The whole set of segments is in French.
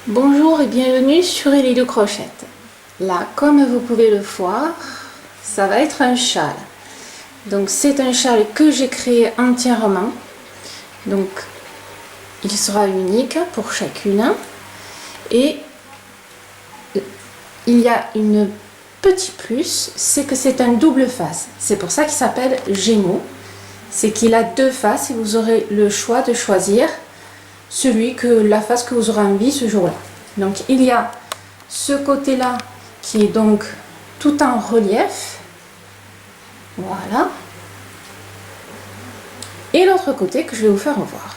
Bonjour et bienvenue sur Ellie de Crochette. Là, comme vous pouvez le voir, ça va être un châle. Donc c'est un châle que j'ai créé entièrement. Donc il sera unique pour chacune. Et il y a une petite plus, c'est que c'est un double face. C'est pour ça qu'il s'appelle Gémeaux. C'est qu'il a deux faces et vous aurez le choix de choisir la face que vous aurez envie ce jour-là. Donc il y a ce côté-là qui est donc tout en relief. Voilà. Et l'autre côté que je vais vous faire voir.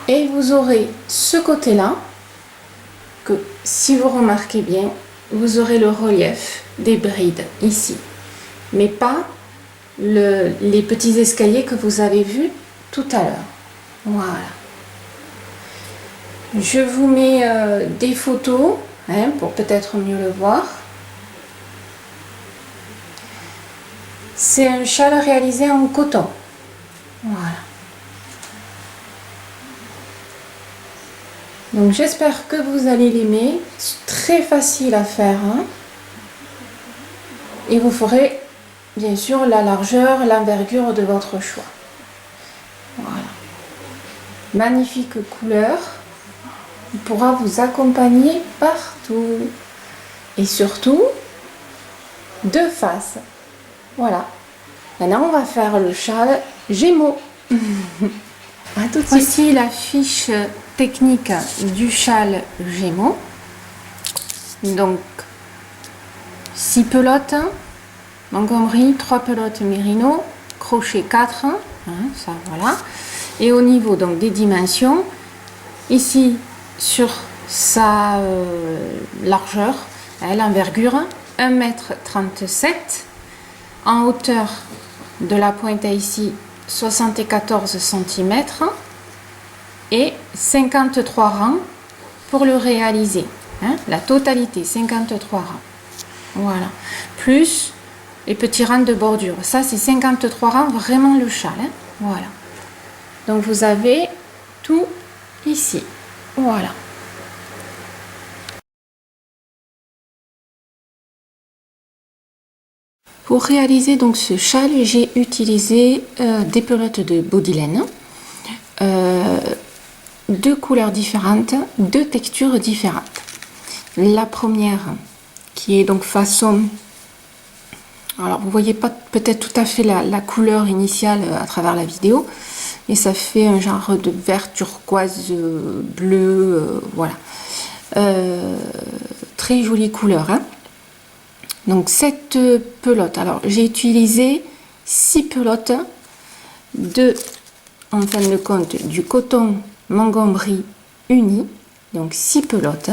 Et vous aurez ce côté-là que, si vous remarquez bien, vous aurez le relief des brides ici, mais pas les petits escaliers que vous avez vus tout à l'heure. Voilà. Je vous mets des photos pour peut-être mieux le voir. C'est un châle réalisé en coton. Voilà. Donc j'espère que vous allez l'aimer. C'est très facile à faire. Et vous ferez bien sûr la largeur, l'envergure de votre choix. Voilà. Magnifique couleur. Il pourra vous accompagner partout. Et surtout, deux faces. Voilà. Maintenant, on va faire le châle Gémeaux. À tout de suite. Voici la fiche technique du châle Gémeaux. Donc, 6 pelotes, Montgomery, 3 pelotes Merino, crochet 4, ça voilà. Et au niveau donc des dimensions, ici sur sa largeur, l'envergure, 1,37 m, en hauteur de la pointe à ici 74 cm et 53 rangs pour le réaliser, la totalité 53 rangs, voilà, plus les petits rangs de bordure, ça c'est 53 rangs vraiment le châle, voilà. Donc vous avez tout ici, voilà. Pour réaliser donc ce châle, j'ai utilisé des pelotes de Bodylen, deux couleurs différentes, deux textures différentes. La première qui est donc façon, alors vous voyez pas peut-être tout à fait la couleur initiale à travers la vidéo, mais ça fait un genre de vert turquoise bleu, voilà, très jolie couleur. Donc cette pelote, alors j'ai utilisé 6 pelotes en fin de compte du coton Montgomery uni, donc 6 pelotes,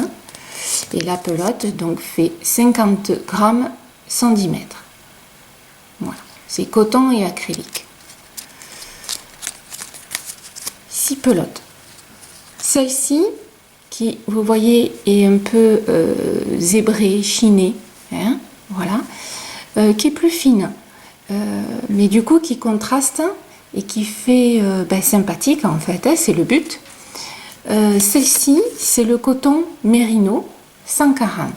et la pelote donc fait 50 grammes 110 mètres. Voilà, c'est coton et acrylique. 6 pelotes. Celle-ci, qui vous voyez est un peu zébrée, chinée, voilà, qui est plus fine, mais du coup qui contraste et qui fait sympathique en fait, c'est le but. Celle-ci, c'est le coton Merino 140.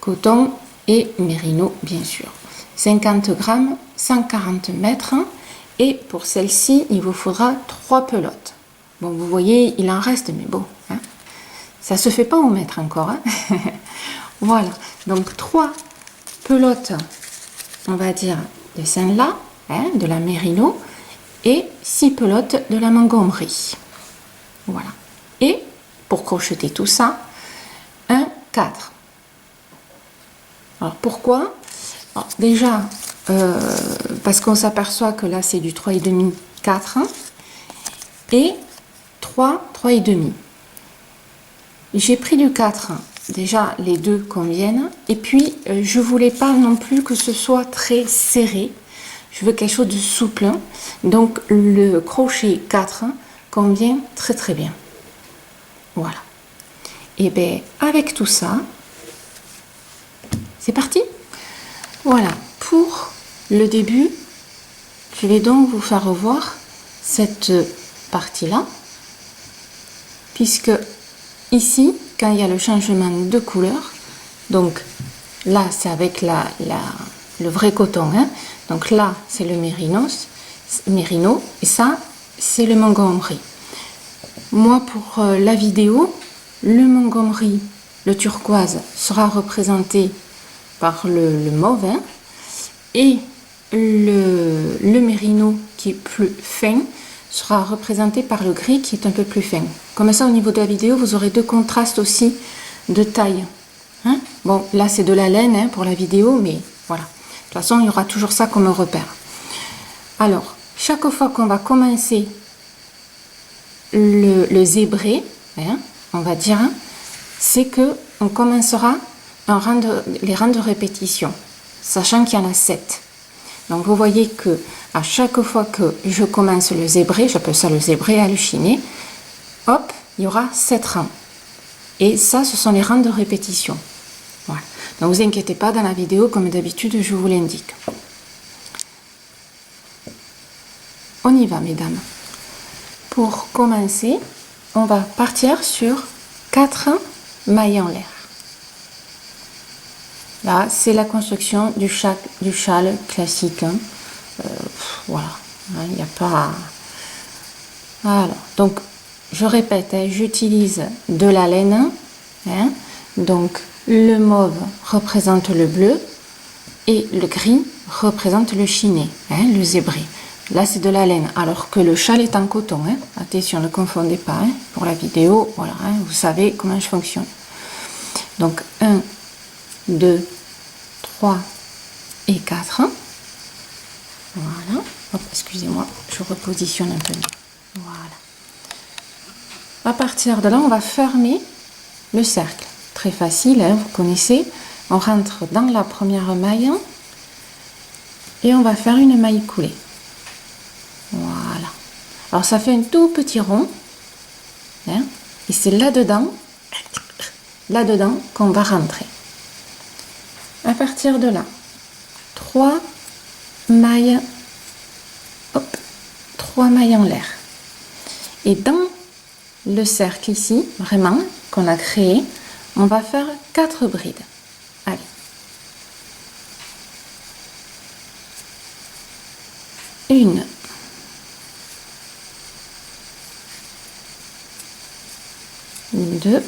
Coton et Merino, bien sûr. 50 grammes, 140 mètres. Et pour celle-ci, il vous faudra 3 pelotes. Bon, vous voyez, il en reste, mais bon, ça se fait pas au mètre encore. Voilà, donc 3 pelotes, on va dire, de celle-là, de la Merino, et 6 pelotes de la Montgomery. Voilà. Et pour crocheter tout ça, un 4. Alors pourquoi? Alors, déjà, parce qu'on s'aperçoit que là c'est du 3,5, 4, et 3, 3,5. J'ai pris du 4. Déjà, les deux conviennent. Et puis, je voulais pas non plus que ce soit très serré. Je veux quelque chose de souple. Donc, le crochet 4 convient très très bien. Voilà. Et bien, avec tout ça, c'est parti. Voilà. Pour le début, je vais donc vous faire revoir cette partie-là. Puisque ici, quand il y a le changement de couleur, donc là c'est avec le vrai coton, hein. Donc là c'est le mérino, et ça c'est le Montgomery. Moi pour la vidéo, le Montgomery, le turquoise, sera représenté par le mauve, hein, et le mérino qui est plus fin sera représenté par le gris qui est un peu plus fin. Comme ça, au niveau de la vidéo, vous aurez deux contrastes aussi de taille. Hein? Bon, là c'est de la laine, hein, pour la vidéo, mais voilà. De toute façon, il y aura toujours ça comme repère. Alors, chaque fois qu'on va commencer le zébré, hein, on va dire, hein, c'est que on commencera les rangs de répétition, sachant qu'il y en a 7. Donc vous voyez que à chaque fois que je commence le zébré, j'appelle ça le zébré à chiner, hop, il y aura 7 rangs. Et ça, ce sont les rangs de répétition. Voilà. Donc vous inquiétez pas, dans la vidéo, comme d'habitude, je vous l'indique. On y va, mesdames. Pour commencer, on va partir sur 4 mailles en l'air. Là, c'est la construction du châle classique. Hein. Voilà, il n'y a pas... Voilà, donc je répète, hein, j'utilise de la laine. Hein. Donc le mauve représente le bleu et le gris représente le chiné, hein, le zébré. Là, c'est de la laine, alors que le châle est en coton. Hein. Attention, ne confondez pas. Hein. Pour la vidéo, voilà, hein, vous savez comment je fonctionne. Donc 1, 2, 3 et 4. Voilà. Hop, excusez-moi, je repositionne un peu. Voilà. À partir de là, on va fermer le cercle. Très facile, hein, vous connaissez. On rentre dans la première maille et on va faire une maille coulée. Voilà. Alors ça fait un tout petit rond. Hein, et c'est là-dedans qu'on va rentrer. À partir de là, 3 mailles, hop, 3 mailles en l'air. Et dans le cercle ici, vraiment, qu'on a créé, on va faire 4 brides. Allez. Une. Deux.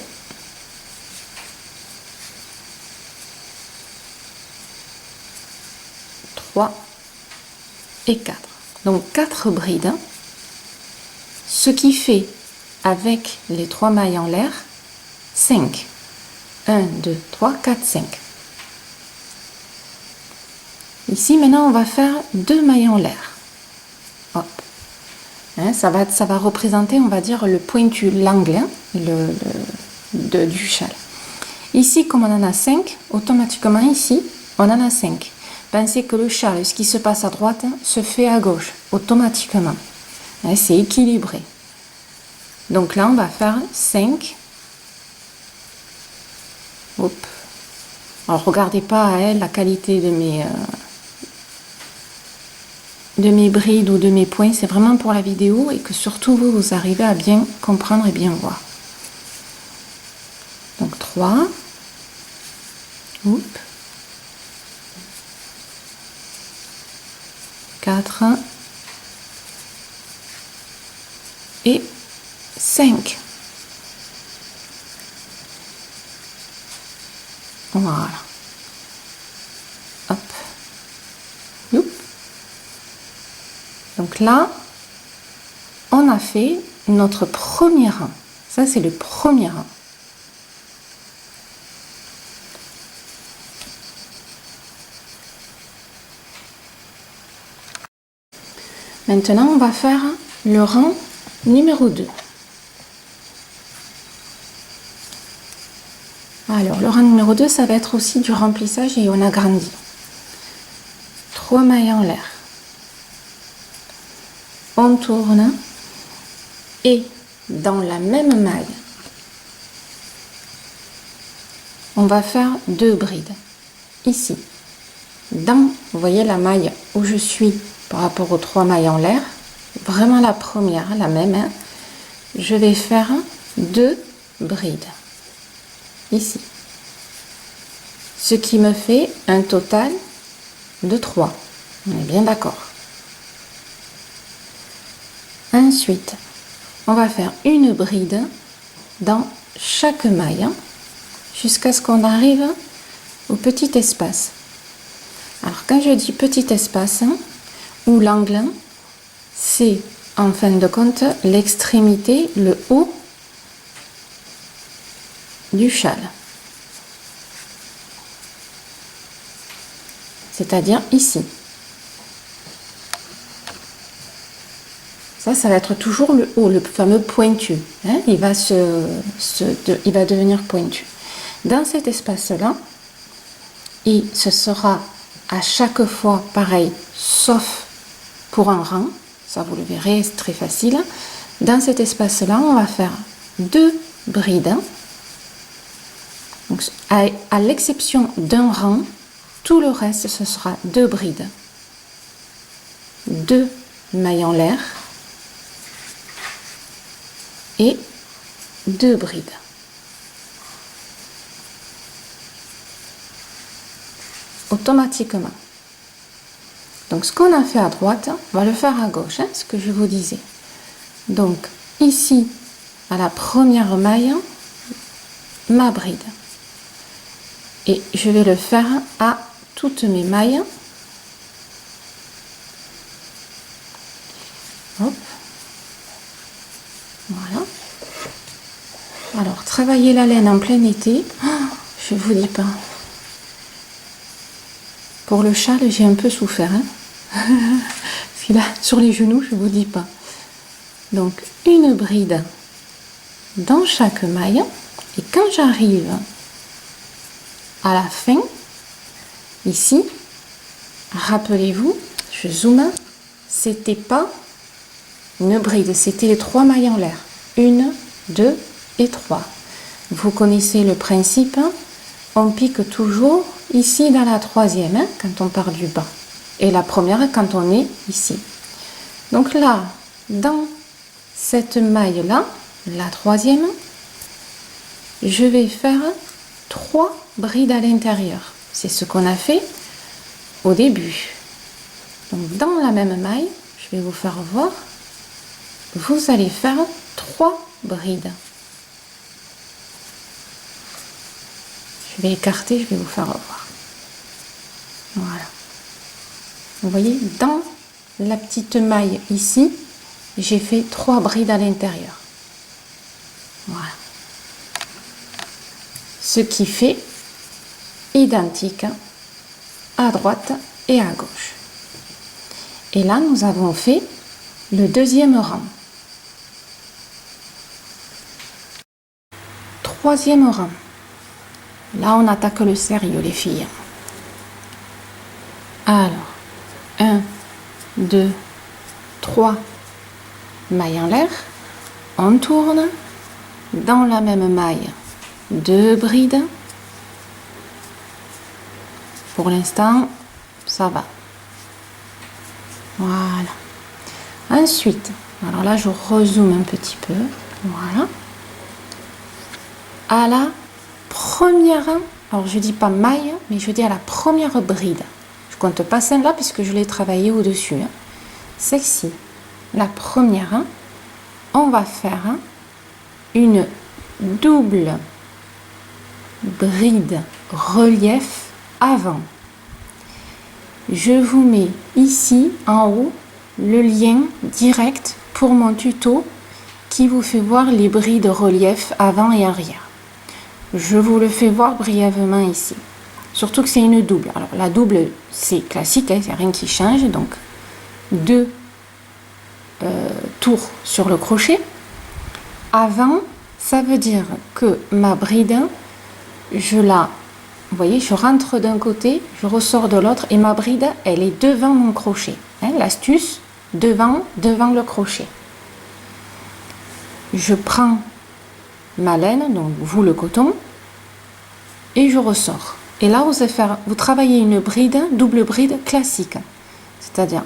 3 et 4. Donc 4 brides, ce qui fait avec les 3 mailles en l'air 5. 1, 2, 3, 4, 5. Ici maintenant on va faire 2 mailles en l'air. Hop. Hein, ça va représenter, on va dire, le pointu, l'angle, hein, du châle. Ici, comme on en a 5, automatiquement ici, on en a 5. Pensez que le châle, ce qui se passe à droite, se fait à gauche, automatiquement. Hein, c'est équilibré. Donc là, on va faire 5. Hop. Alors, regardez pas, hein, la qualité de mes brides ou de mes points, c'est vraiment pour la vidéo et que surtout vous arrivez à bien comprendre et bien voir. Donc 3. Hop. 4 et 5. Voilà. Hop. Youp. Donc là, on a fait notre premier rang. Ça, c'est le premier rang. Maintenant, on va faire le rang numéro 2. Alors, le rang numéro 2, ça va être aussi du remplissage et on agrandit. 3 mailles en l'air. On tourne et dans la même maille, on va faire 2 brides. Ici, vous voyez la maille où je suis par rapport aux 3 mailles en l'air, vraiment la première, la même, hein, je vais faire 2 brides. Ici. Ce qui me fait un total de 3. On est bien d'accord. Ensuite, on va faire une bride dans chaque maille jusqu'à ce qu'on arrive au petit espace. Alors quand je dis petit espace, ou l'angle, c'est en fin de compte l'extrémité, le haut du châle. C'est-à-dire ici. Ça va être toujours le haut, le fameux pointu. Hein, il va devenir pointu. Dans cet espace-là, et ce sera à chaque fois pareil, sauf pour un rang. Ça, vous le verrez, c'est très facile. Dans cet espace-là, on va faire 2 brides. Donc, à l'exception d'un rang, tout le reste, ce sera 2 brides. 2 mailles en l'air et 2 brides. Automatiquement. Donc, ce qu'on a fait à droite, on va le faire à gauche, hein, ce que je vous disais. Donc, ici, à la première maille, ma bride. Et je vais le faire à toutes mes mailles. Hop. Voilà. Alors, travailler la laine en plein été, je vous dis pas. Pour le châle, j'ai un peu souffert. Hein. Parce que là, sur les genoux, je vous dis pas. Donc, une bride dans chaque maille. Et quand j'arrive à la fin, ici, rappelez-vous, je zoome, c'était pas une bride, c'était les 3 mailles en l'air. 1, 2 et 3. Vous connaissez le principe, on pique toujours ici dans la 3e, hein, quand on part du bas. Et la première quand on est ici. Donc là, dans cette maille-là, la 3e, je vais faire 3 brides à l'intérieur. C'est ce qu'on a fait au début. Donc dans la même maille, je vais vous faire voir, vous allez faire 3 brides. Je vais écarter, je vais vous faire voir. Voilà. Vous voyez, dans la petite maille ici, j'ai fait 3 brides à l'intérieur. Voilà. Ce qui fait identique à droite et à gauche. Et là, nous avons fait le 2e rang. 3e rang. Là, on attaque le sérieux, les filles. Alors, 1, 2, 3 mailles en l'air. On tourne. Dans la même maille, 2 brides. Pour l'instant, ça va. Voilà. Ensuite, alors là, je rezoome un petit peu. Voilà. À la première, alors je dis pas maille, mais je dis à la première bride. Je compte pas celle-là puisque je l'ai travaillé au-dessus. Hein. Celle-ci, la première, on va faire une double bride relief avant. Je vous mets ici en haut le lien direct pour mon tuto qui vous fait voir les brides relief avant et arrière. Je vous le fais voir brièvement ici. Surtout que c'est une double. Alors la double, c'est classique, hein, il n'y a rien qui change. Donc 2 tours sur le crochet. Avant, ça veut dire que ma bride, vous voyez, je rentre d'un côté, je ressors de l'autre et ma bride, elle est devant mon crochet. Hein, l'astuce, devant le crochet. Je prends ma laine, donc vous le coton, et je ressors. Et là, vous travaillez une bride, double bride classique. C'est-à-dire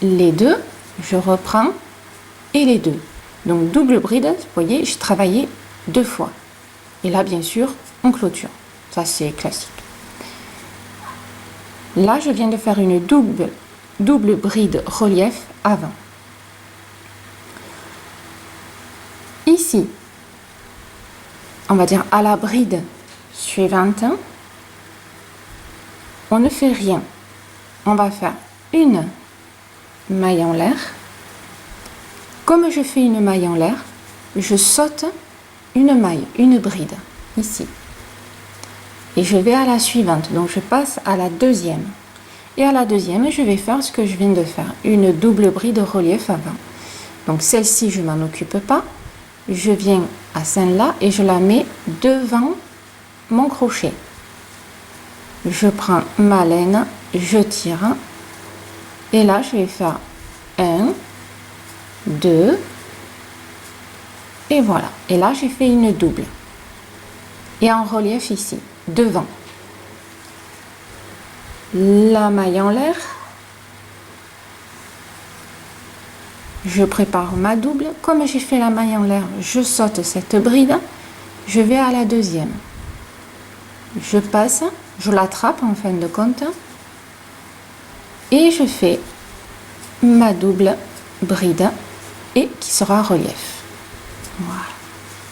les 2, je reprends et les 2. Donc double bride, vous voyez, j'ai travaillé 2 fois. Et là, bien sûr, on clôture. Ça, c'est classique. Là, je viens de faire une double bride relief avant. Ici, on va dire à la bride suivante, on ne fait rien. On va faire une maille en l'air. Comme je fais une maille en l'air, je saute une maille, une bride, ici. Et je vais à la suivante, donc je passe à la deuxième. Et à la deuxième, je vais faire ce que je viens de faire, une double bride relief avant. Donc celle-ci, je m'en occupe pas. Je viens à celle-là et je la mets devant mon crochet. Je prends ma laine, je tire. Et là, je vais faire 1, 2, et voilà. Et là, j'ai fait une double. Et en relief ici, devant. La maille en l'air. Je prépare ma double. Comme j'ai fait la maille en l'air, je saute cette bride. Je vais à la deuxième. Je passe, je l'attrape en fin de compte. Et je fais ma double bride et qui sera relief. Voilà.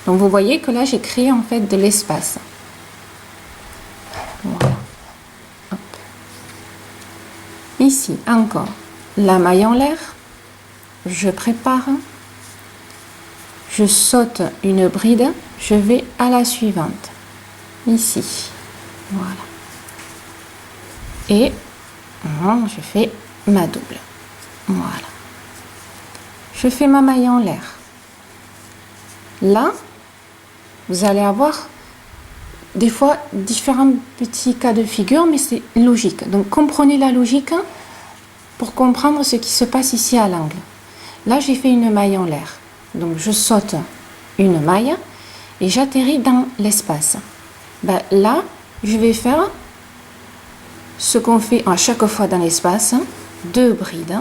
Donc vous voyez que là j'ai créé en fait de l'espace. Voilà. Hop. Ici encore la maille en l'air. Je prépare. Je saute une bride. Je vais à la suivante. Ici. Voilà. Et je fais ma double. Voilà. Je fais ma maille en l'air. Là, vous allez avoir des fois différents petits cas de figure, mais c'est logique. Donc comprenez la logique pour comprendre ce qui se passe ici à l'angle. Là, j'ai fait une maille en l'air. Donc je saute une maille et j'atterris dans l'espace. Ben, là, je vais faire ce qu'on fait à chaque fois dans l'espace, 2 brides.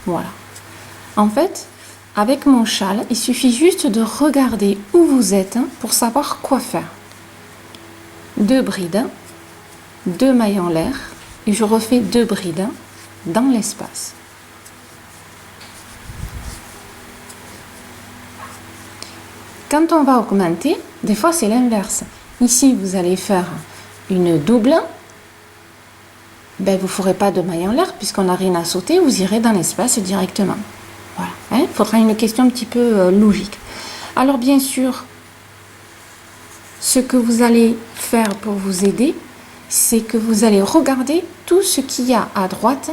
Voilà. En fait, avec mon châle, il suffit juste de regarder où vous êtes pour savoir quoi faire. 2 brides, 2 mailles en l'air et je refais 2 brides dans l'espace. Quand on va augmenter, des fois c'est l'inverse. Ici, vous allez faire une double. Ben, vous ne ferez pas de maille en l'air puisqu'on n'a rien à sauter, vous irez dans l'espace directement. Voilà. Il faudra une question un petit peu logique. Alors bien sûr, ce que vous allez faire pour vous aider, c'est que vous allez regarder tout ce qu'il y a à droite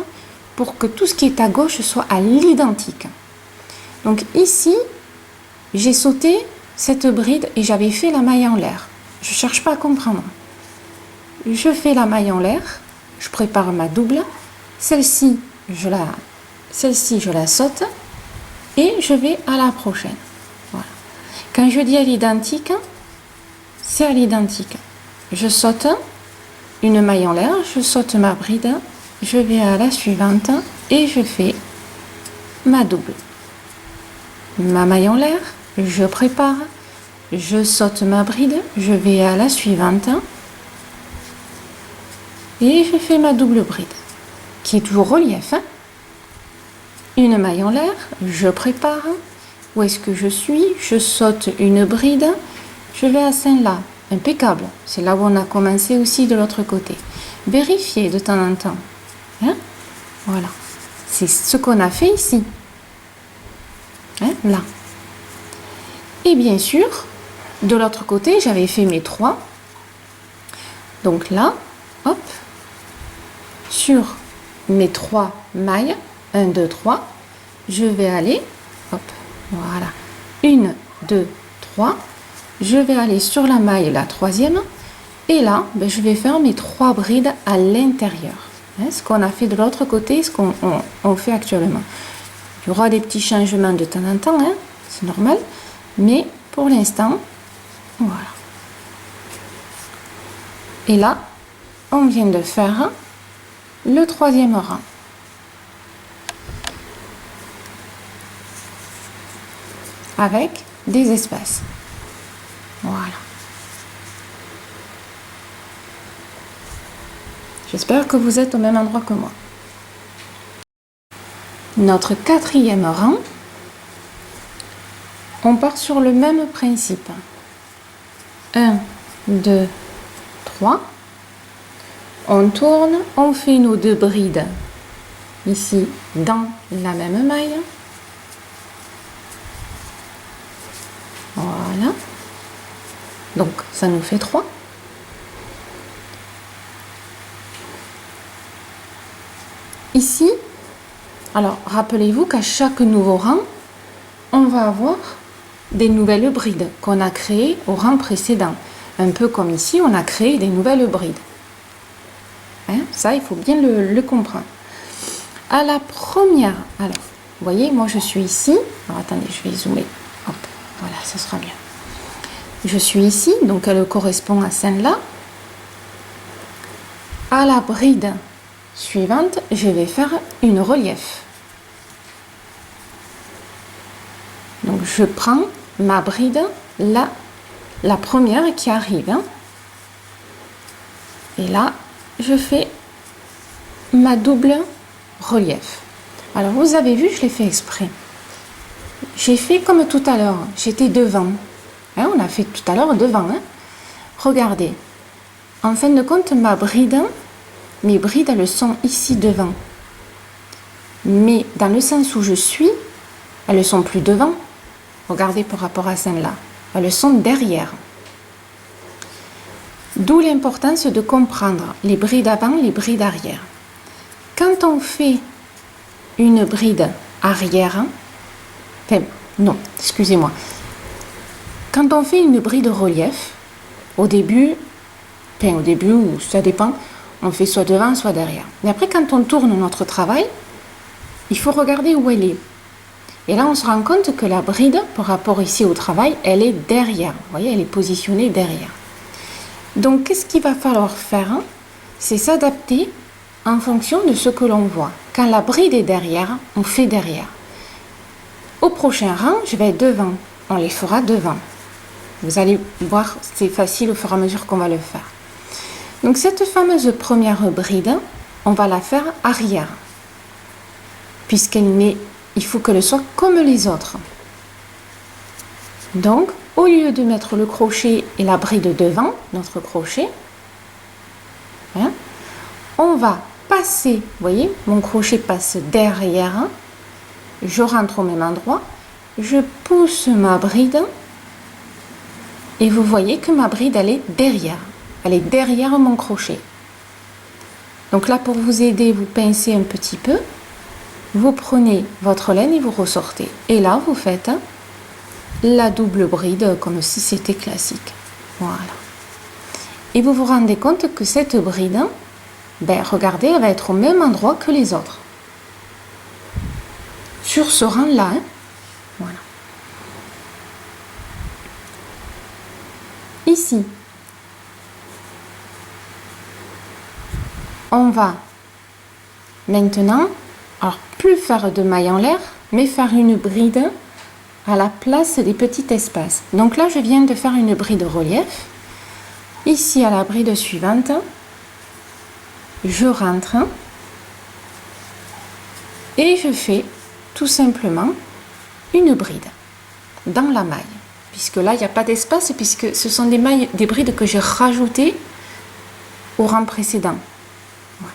pour que tout ce qui est à gauche soit à l'identique. Donc ici, j'ai sauté cette bride et j'avais fait la maille en l'air. Je ne cherche pas à comprendre. Je fais la maille en l'air, je prépare ma double. Celle-ci, je la saute et je vais à la prochaine. Voilà. Quand je dis à l'identique, c'est à l'identique. Je saute une maille en l'air, je saute ma bride, je vais à la suivante et je fais ma double. Ma maille en l'air, je prépare, je saute ma bride, je vais à la suivante et je fais ma double bride qui est toujours relief. Une maille en l'air, je prépare. Où est-ce que je suis? Je saute une bride, je vais à celle-là. Impeccable. C'est là où on a commencé aussi de l'autre côté. Vérifiez de temps en temps. Voilà. C'est ce qu'on a fait ici. Là. Et bien sûr, de l'autre côté, j'avais fait mes 3. Donc là, hop, sur mes 3 mailles, 1, 2, 3, je vais aller, hop, voilà, 1, 2, 3, je vais aller sur la maille, la 3e, et là, je vais faire mes 3 brides à l'intérieur. Ce qu'on a fait de l'autre côté, ce qu'on fait actuellement. Il y aura des petits changements de temps en temps, c'est normal, mais pour l'instant, voilà. Et là, on vient de faire le 3e rang. Avec des espaces. J'espère que vous êtes au même endroit que moi. Notre quatrième rang, on part sur le même principe. 1, 2, 3. On tourne, on fait nos 2 brides ici dans la même maille. Voilà. Donc ça nous fait 3. Ici, alors rappelez-vous qu'à chaque nouveau rang, on va avoir des nouvelles brides qu'on a créées au rang précédent. Un peu comme ici, on a créé des nouvelles brides. Hein, ça, il faut bien le comprendre. À la première, alors, vous voyez, moi je suis ici. Alors attendez, je vais zoomer. Hop, voilà, ça sera bien. Je suis ici, donc elle correspond à celle-là. À la bride suivante, je vais faire une relief. Donc je prends ma bride, la première qui arrive. Hein. Et là, je fais ma double relief. Alors vous avez vu, je l'ai fait exprès. J'ai fait comme tout à l'heure, j'étais devant. Hein, on a fait tout à l'heure devant. Hein. Regardez, en fin de compte, mes brides, elles sont ici devant. Mais dans le sens où je suis, elles ne sont plus devant. Regardez par rapport à celle-là. Elles sont derrière. D'où l'importance de comprendre les brides avant, les brides arrière. Quand on fait une bride arrière, enfin, non, excusez-moi. Quand on fait une bride relief, au début, ou ça dépend, on fait soit devant, soit derrière. Mais après, quand on tourne notre travail, il faut regarder où elle est. Et là, on se rend compte que la bride, par rapport ici au travail, elle est derrière. Vous voyez, elle est positionnée derrière. Donc, qu'est-ce qu'il va falloir faire? C'est s'adapter en fonction de ce que l'on voit. Quand la bride est derrière, on fait derrière. Au prochain rang, je vais être devant. On les fera devant. Vous allez voir, c'est facile au fur et à mesure qu'on va le faire. Donc, cette fameuse première bride, on va la faire arrière. Il faut qu'elle soit comme les autres. Donc, au lieu de mettre le crochet et la bride devant, notre crochet, hein, on va passer, vous voyez, mon crochet passe derrière, je rentre au même endroit, je pousse ma bride et vous voyez que ma bride, elle est derrière mon crochet. Donc là, pour vous aider, vous pincez un petit peu, vous prenez votre laine et vous ressortez. Et là, vous faites la double bride comme si c'était classique. Voilà. Et vous vous rendez compte que cette bride, regardez, elle va être au même endroit que les autres. Sur ce rang-là, hein. Voilà. Ici, on va maintenant, alors plus faire de mailles en l'air, mais faire une bride à la place des petits espaces. Donc là, je viens de faire une bride relief. Ici, à la bride suivante, je rentre et je fais tout simplement une bride dans la maille. Puisque là, il n'y a pas d'espace, puisque ce sont des brides que j'ai rajoutées au rang précédent. Voilà.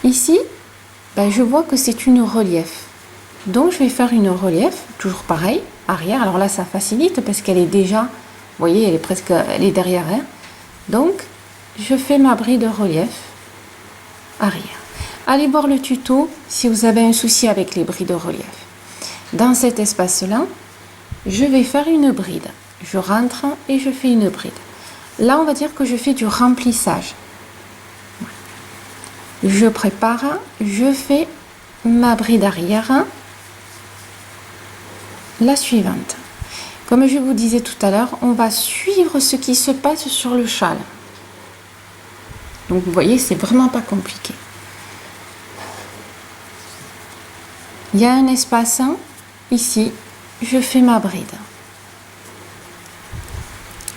Ici, je vois que c'est une relief. Donc, je vais faire une relief, toujours pareil, arrière. Alors là, ça facilite parce qu'elle est déjà, vous voyez, elle est derrière. Hein. Donc, je fais ma bride relief arrière. Allez voir le tuto si vous avez un souci avec les brides relief. Dans cet espace-là, je vais faire une bride. Je rentre et je fais une bride. Là, on va dire que je fais du remplissage. Je prépare, je fais ma bride arrière, la suivante. Comme je vous disais tout à l'heure, on va suivre ce qui se passe sur le châle. Donc vous voyez, c'est vraiment pas compliqué. Il y a un espace ici, je fais ma bride.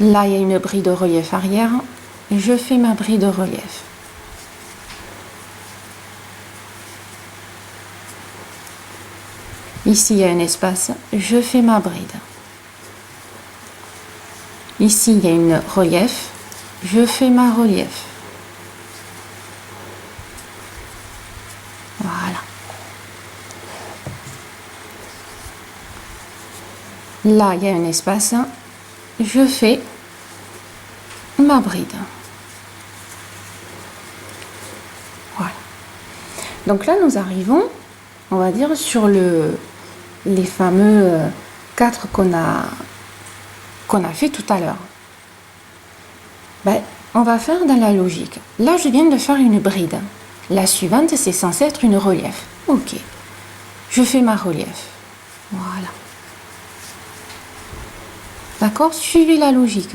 Là, il y a une bride relief arrière, je fais ma bride relief. Ici, il y a un espace, je fais ma bride. Ici, il y a une relief, je fais ma relief. Voilà. Là, il y a un espace, je fais ma bride. Voilà. Donc là, nous arrivons, on va dire, sur les fameux 4 qu'on a fait tout à l'heure. Ben, on va faire dans la logique. Là, je viens de faire une bride. La suivante, c'est censé être une relief. Ok. Je fais ma relief. Voilà. D'accord? Suivez la logique.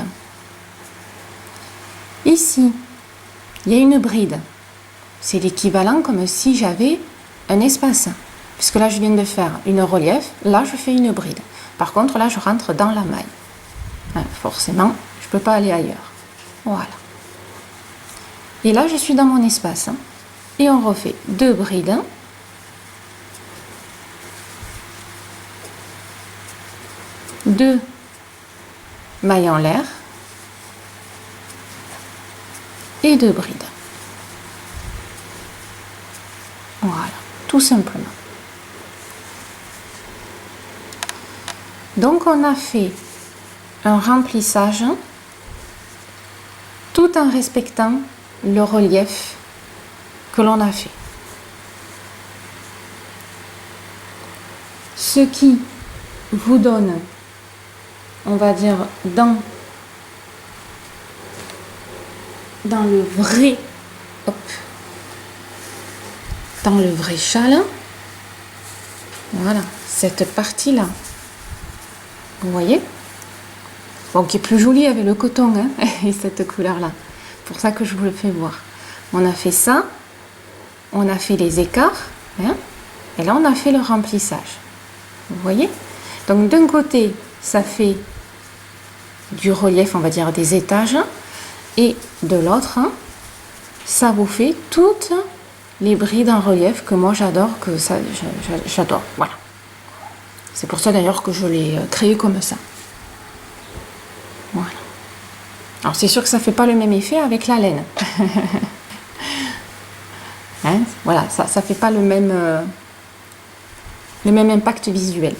Ici, il y a une bride. C'est l'équivalent comme si j'avais un espace. Puisque là, je viens de faire une relief. Là, je fais une bride. Par contre, là, je rentre dans la maille. Forcément, je ne peux pas aller ailleurs. Voilà. Et là, je suis dans mon espace. Et on refait 2 brides. Deux mailles en l'air. Et 2 brides. Voilà, tout simplement. Donc, on a fait un remplissage tout en respectant le relief que l'on a fait. Ce qui vous donne, on va dire, dans le vrai, dans le vrai châle, voilà, cette partie-là, vous voyez, bon, qui est plus jolie avec le coton, hein, et cette couleur-là, pour ça que je vous le fais voir. On a fait ça, on a fait les écarts, hein, et là on a fait le remplissage, vous voyez. Donc d'un côté, ça fait du relief, on va dire des étages, et de l'autre, ça vous fait toutes les brides en relief que moi j'adore, j'adore, voilà. C'est pour ça d'ailleurs que je l'ai créé comme ça. Voilà. Alors c'est sûr que ça fait pas le même effet avec la laine. Hein, voilà, ça fait pas le même impact visuel.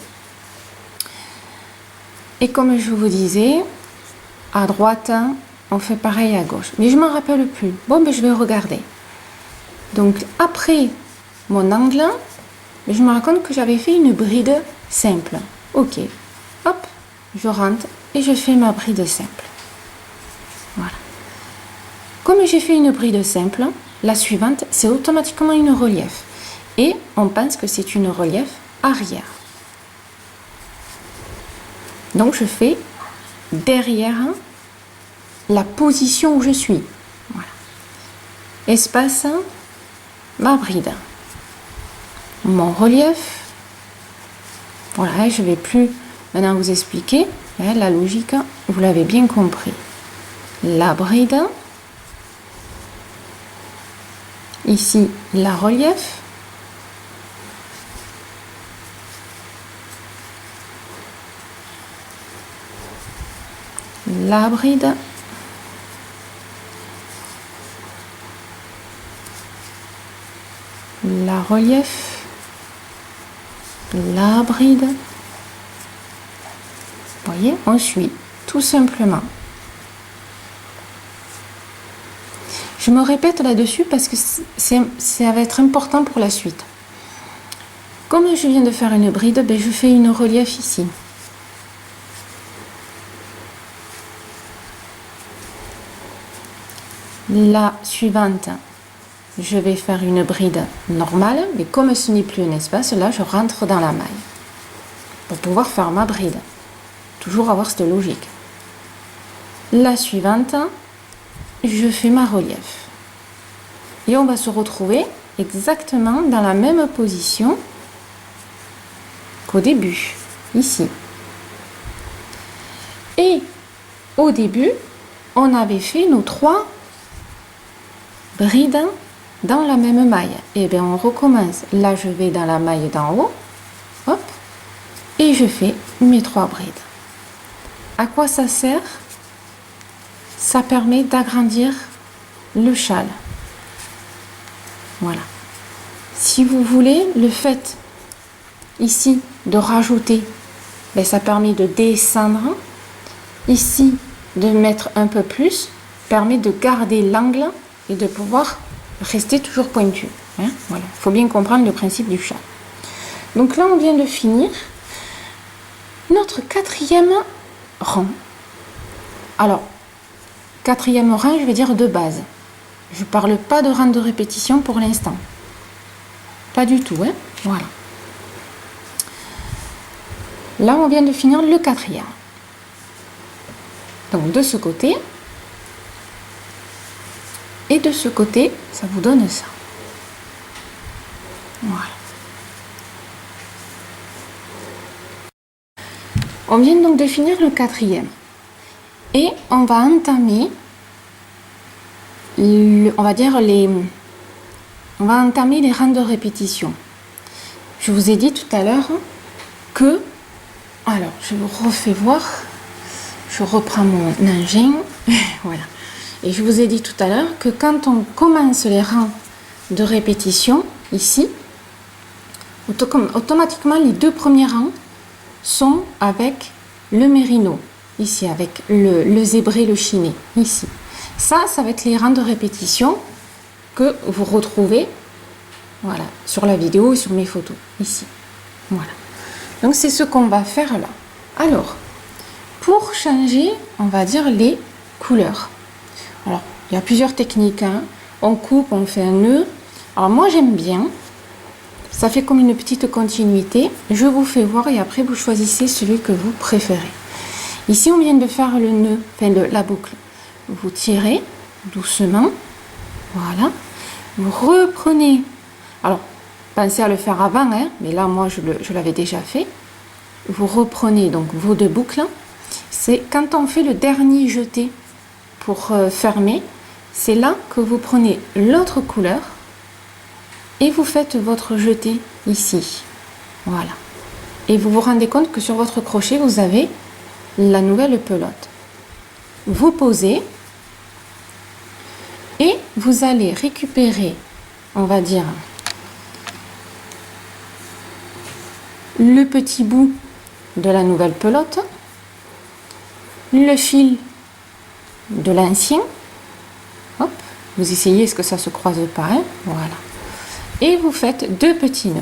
Et comme je vous disais, à droite, on fait pareil à gauche. Mais je m'en rappelle plus. Bon, mais je vais regarder. Donc après mon angle, je me rends compte que j'avais fait une bride simple. Ok, hop, je rentre et je fais ma bride simple. Voilà. Comme j'ai fait une bride simple, la suivante, c'est automatiquement une relief. Et on pense que c'est une relief arrière. Donc je fais derrière la position où je suis. Voilà. Espace, ma bride. Mon relief. Voilà, je ne vais plus maintenant vous expliquer. La logique, vous l'avez bien compris. La bride. Ici, la relief. La bride. La relief. La bride. Vous voyez, on suit tout simplement. Je me répète là-dessus parce que ça va être important pour la suite. Comme je viens de faire une bride, ben je fais une relief ici. La suivante, je vais faire une bride normale, mais comme ce n'est plus un espace, là je rentre dans la maille pour pouvoir faire ma bride. Toujours avoir cette logique. La suivante, je fais ma relief. Et on va se retrouver exactement dans la même position qu'au début, ici. Et au début, on avait fait nos 3 brides dans la même maille. Et bien on recommence. Là, je vais dans la maille d'en haut. Hop, et je fais mes 3 brides. À quoi ça sert? Ça permet d'agrandir le châle. Voilà. Si vous voulez, le fait ici de rajouter, ben, ça permet de descendre. Ici, de mettre un peu plus, permet de garder l'angle et de pouvoir rester toujours pointu. Hein? Voilà. Il faut bien comprendre le principe du châle. Donc là, on vient de finir notre 4e rang. Alors, 4e rang, je vais dire de base. Je ne parle pas de rang de répétition pour l'instant. Pas du tout, hein? Voilà. Là, on vient de finir le 4e. Donc, de ce côté. Et de ce côté, ça vous donne ça. Voilà. On vient donc de finir le 4e. Et on va entamer, on va entamer les rangs de répétition. Je vous ai dit tout à l'heure que, alors je vous refais voir, je reprends mon engin, voilà. Et je vous ai dit tout à l'heure que quand on commence les rangs de répétition, ici, automatiquement les 2 premiers rangs sont avec le mérino, ici, avec le zébré, le chiné, ici. Ça va être les rangs de répétition que vous retrouvez, voilà, sur la vidéo et sur mes photos, ici. Voilà. Donc, c'est ce qu'on va faire là. Alors, pour changer, on va dire les couleurs. Alors, il y a plusieurs techniques, hein. On coupe, on fait un nœud. Alors, moi, j'aime bien. Ça fait comme une petite continuité. Je vous fais voir et après, vous choisissez celui que vous préférez. Ici, on vient de faire le nœud, enfin la boucle. Vous tirez doucement. Voilà. Vous reprenez. Alors, pensez à le faire avant, hein, mais là, moi, je l'avais déjà fait. Vous reprenez donc vos 2 boucles. C'est quand on fait le dernier jeté pour fermer, c'est là que vous prenez l'autre couleur et vous faites votre jeté ici. Voilà. Et vous vous rendez compte que sur votre crochet, vous avez la nouvelle pelote. Vous posez et vous allez récupérer, on va dire, le petit bout de la nouvelle pelote, le fil de l'ancien, hop, vous essayez est-ce que ça se croise pas, hein, voilà, et vous faites 2 petits nœuds.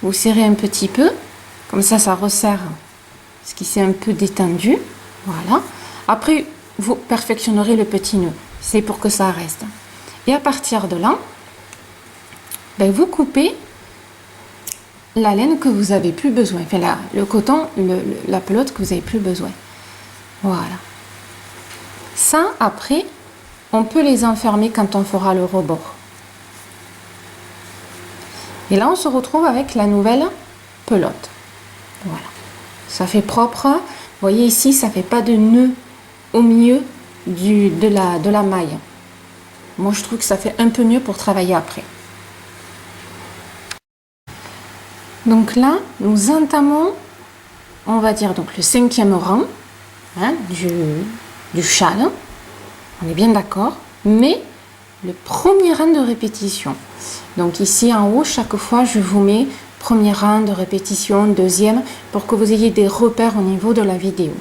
Vous serrez un petit peu, comme ça resserre ce qui s'est un peu détendu, voilà. Après, vous perfectionnerez le petit nœud, c'est pour que ça reste. Et à partir de là, ben, vous coupez la laine que vous avez plus besoin, enfin le coton, la pelote que vous avez plus besoin. Voilà. Ça, après, on peut les enfermer quand on fera le rebord. Et là, on se retrouve avec la nouvelle pelote. Voilà. Ça fait propre. Vous voyez ici, ça fait pas de nœud au milieu de la maille. Moi, je trouve que ça fait un peu mieux pour travailler après. Donc là, nous entamons, on va dire, donc le 5e rang, hein, du châle. On est bien d'accord. Mais le premier rang de répétition. Donc ici en haut, chaque fois, je vous mets premier rang de répétition, 2e, pour que vous ayez des repères au niveau de la vidéo.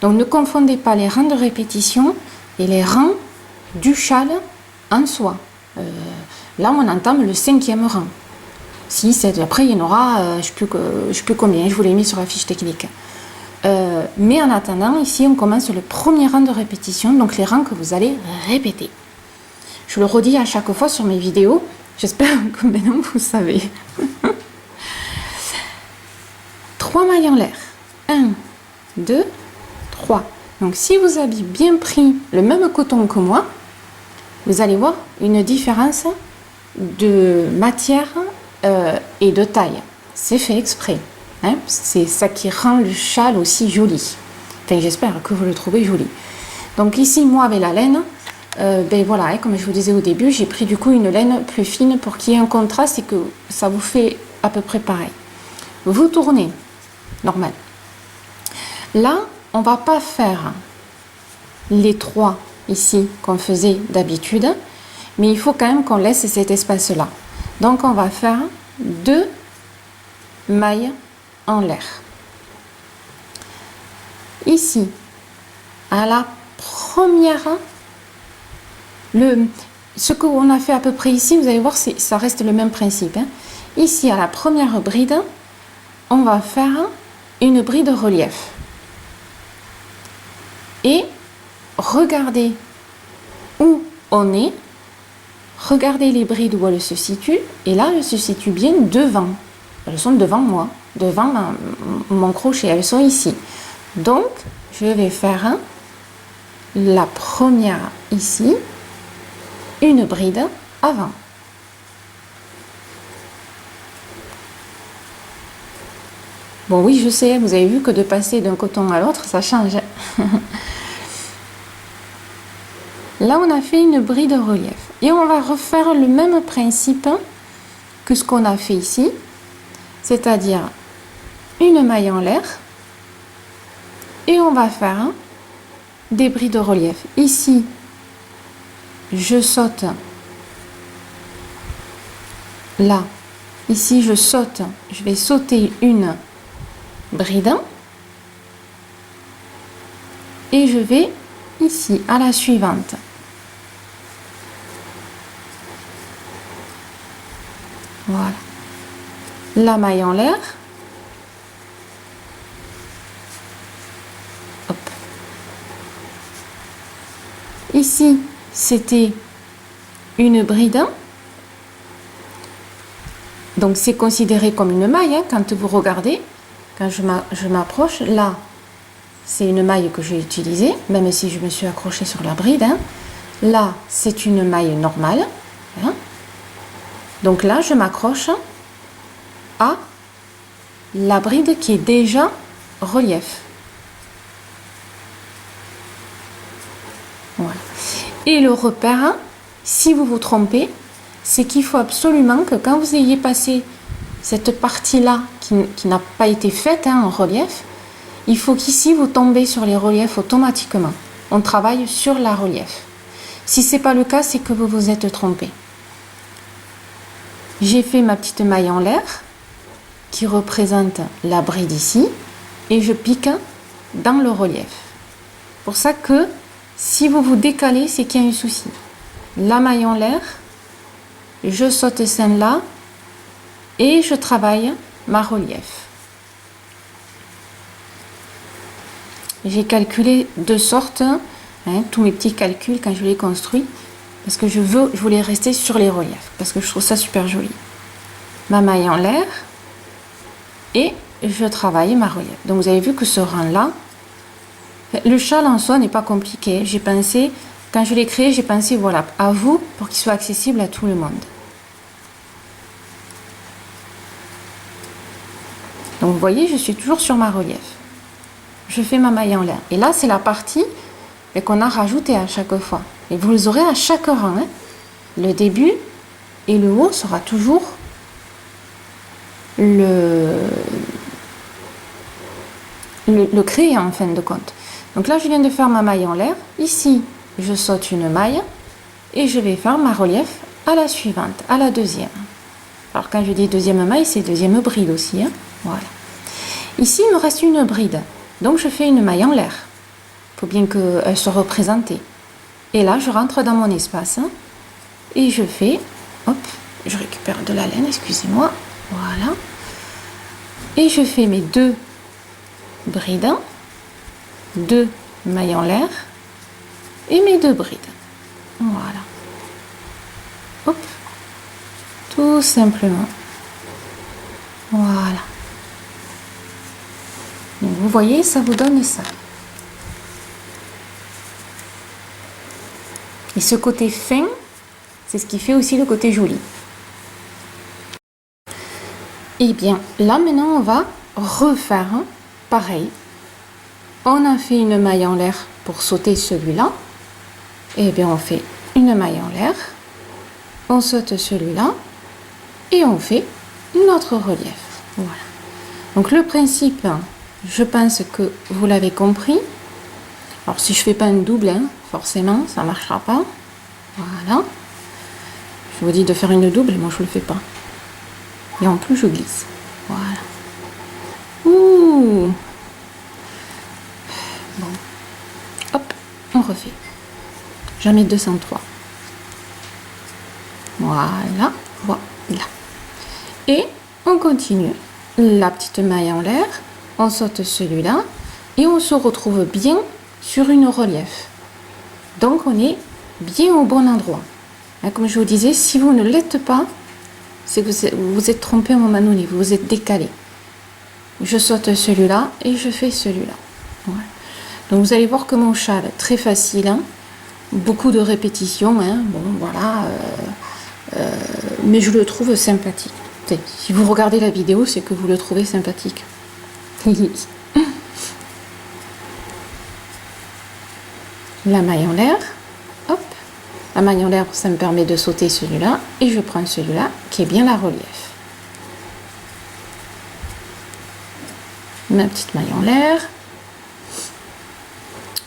Donc ne confondez pas les rangs de répétition et les rangs du châle en soi. Là, on entame le 5e rang. 6, 7, après il y en aura, je ne sais plus combien, je vous l'ai mis sur la fiche technique. Mais en attendant, ici on commence le premier rang de répétition, donc les rangs que vous allez répéter. Je le redis à chaque fois sur mes vidéos, j'espère que maintenant vous savez. 3 mailles en l'air. 1, 2, 3. Donc si vous avez bien pris le même coton que moi, vous allez voir une différence de matière et de taille. C'est fait exprès. Hein? C'est ça qui rend le châle aussi joli. Enfin, j'espère que vous le trouvez joli. Donc ici, moi, avec la laine, ben voilà, hein, comme je vous disais au début, j'ai pris du coup une laine plus fine pour qu'il y ait un contraste et que ça vous fait à peu près pareil. Vous tournez normal. Là, on va pas faire les 3 ici qu'on faisait d'habitude, mais il faut quand même qu'on laisse cet espace-là. Donc, on va faire 2 mailles en l'air. Ici, à la première, ce qu'on a fait à peu près ici, vous allez voir, ça reste le même principe. Hein. Ici, à la première bride, on va faire une bride relief. Et regardez où on est. Regardez les brides où elles se situent. Et là, elles se situent bien devant. Elles sont devant moi, devant mon crochet. Elles sont ici. Donc, je vais faire la première ici, une bride avant. Bon, oui, je sais, vous avez vu que de passer d'un coton à l'autre, ça change. Là, on a fait une bride relief. Et on va refaire le même principe que ce qu'on a fait ici. C'est-à-dire une maille en l'air. Et on va faire des brides relief. Ici, je saute. Là, ici, je saute. Je vais sauter une bride. Et je vais ici à la suivante. Voilà. La maille en l'air. Hop. Ici, c'était une bride. Donc, c'est considéré comme une maille hein, quand vous regardez. Quand je m'approche, là, c'est une maille que j'ai utilisée, même si je me suis accrochée sur la bride. Hein. Là, c'est une maille normale. Hein. Donc là, je m'accroche à la bride qui est déjà relief. Voilà. Et le repère, si vous vous trompez, c'est qu'il faut absolument que quand vous ayez passé cette partie-là qui n'a pas été faite hein, en relief, il faut qu'ici vous tombez sur les reliefs automatiquement. On travaille sur la relief. Si ce n'est pas le cas, c'est que vous vous êtes trompé. J'ai fait ma petite maille en l'air qui représente la bride ici et je pique dans le relief. Pour ça que si vous vous décalez, c'est qu'il y a un souci. La maille en l'air, je saute celle-là et je travaille ma relief. J'ai calculé de sorte, hein, tous mes petits calculs quand je les construis, parce que je voulais rester sur les reliefs, parce que je trouve ça super joli. Ma maille en l'air, et je travaille ma relief. Donc vous avez vu que ce rang-là, le châle en soi n'est pas compliqué. J'ai pensé, quand je l'ai créé, j'ai pensé voilà, à vous, pour qu'il soit accessible à tout le monde. Donc vous voyez, je suis toujours sur ma relief. Je fais ma maille en l'air. Et là, c'est la partie qu'on a rajoutée à chaque fois. Et vous les aurez à chaque rang. Hein. Le début et le haut sera toujours le créé en fin de compte. Donc là, je viens de faire ma maille en l'air. Ici, je saute une maille et je vais faire ma relief à la suivante, à la deuxième. Alors quand je dis deuxième maille, c'est deuxième bride aussi. Hein. Voilà. Ici, il me reste une bride. Donc je fais une maille en l'air. Il faut bien qu'elle soit représentée. Et là, je rentre dans mon espace. Hein, et je fais, hop, je récupère de la laine, excusez-moi. Voilà. Et je fais mes 2 brides, 2 mailles en l'air et mes 2 brides. Voilà. Hop. Tout simplement. Voilà. Donc vous voyez, ça vous donne ça. Et ce côté fin, c'est ce qui fait aussi le côté joli. Et bien, là maintenant, on va refaire pareil. On a fait une maille en l'air pour sauter celui-là. Et bien, on fait une maille en l'air. On saute celui-là. Et on fait notre relief. Voilà. Donc le principe, je pense que vous l'avez compris. Alors si je fais pas une double, hein, forcément, ça marchera pas. Voilà. Je vous dis de faire une double, et moi je le fais pas. Et en plus je glisse. Voilà. Ouh. Bon. Hop, on refait. Jamais 203. Voilà, voilà. Et on continue. La petite maille en l'air, on saute celui-là et on se retrouve bien sur une relief. Donc on est bien au bon endroit. Comme je vous disais, si vous ne l'êtes pas, c'est que vous vous êtes trompé à un moment donné, vous vous êtes décalé. Je saute celui-là et je fais celui-là. Voilà. Donc vous allez voir que mon châle, très facile, hein, beaucoup de répétitions, hein, bon voilà, mais je le trouve sympathique. Si vous regardez la vidéo, c'est que vous le trouvez sympathique. La maille en l'air, hop, la maille en l'air, ça me permet de sauter celui-là, et je prends celui-là, qui est bien la relief. Ma petite maille en l'air,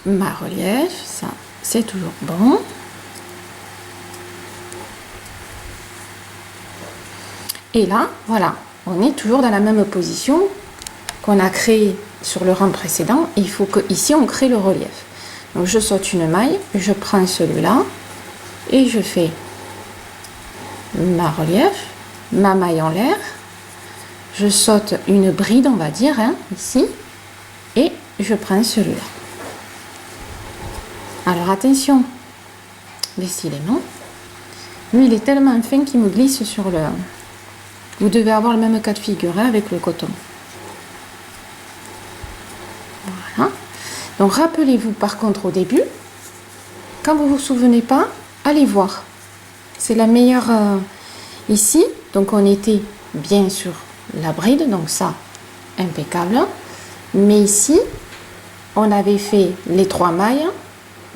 ma relief, ça, c'est toujours bon. Et là, voilà, on est toujours dans la même position qu'on a créée sur le rang précédent. Il faut que ici on crée le relief. Donc je saute une maille, je prends celui-là et je fais ma relief, ma maille en l'air. Je saute une bride, on va dire, hein, ici, et je prends celui-là. Alors attention, décidément, lui il est tellement fin qu'il me glisse sur le... Vous devez avoir le même cas de figure, hein, avec le coton. Voilà. Donc rappelez-vous par contre au début, quand vous ne vous souvenez pas, allez voir. C'est la meilleure ici. Donc on était bien sur la bride, donc ça, impeccable. Mais ici, on avait fait les 3 mailles.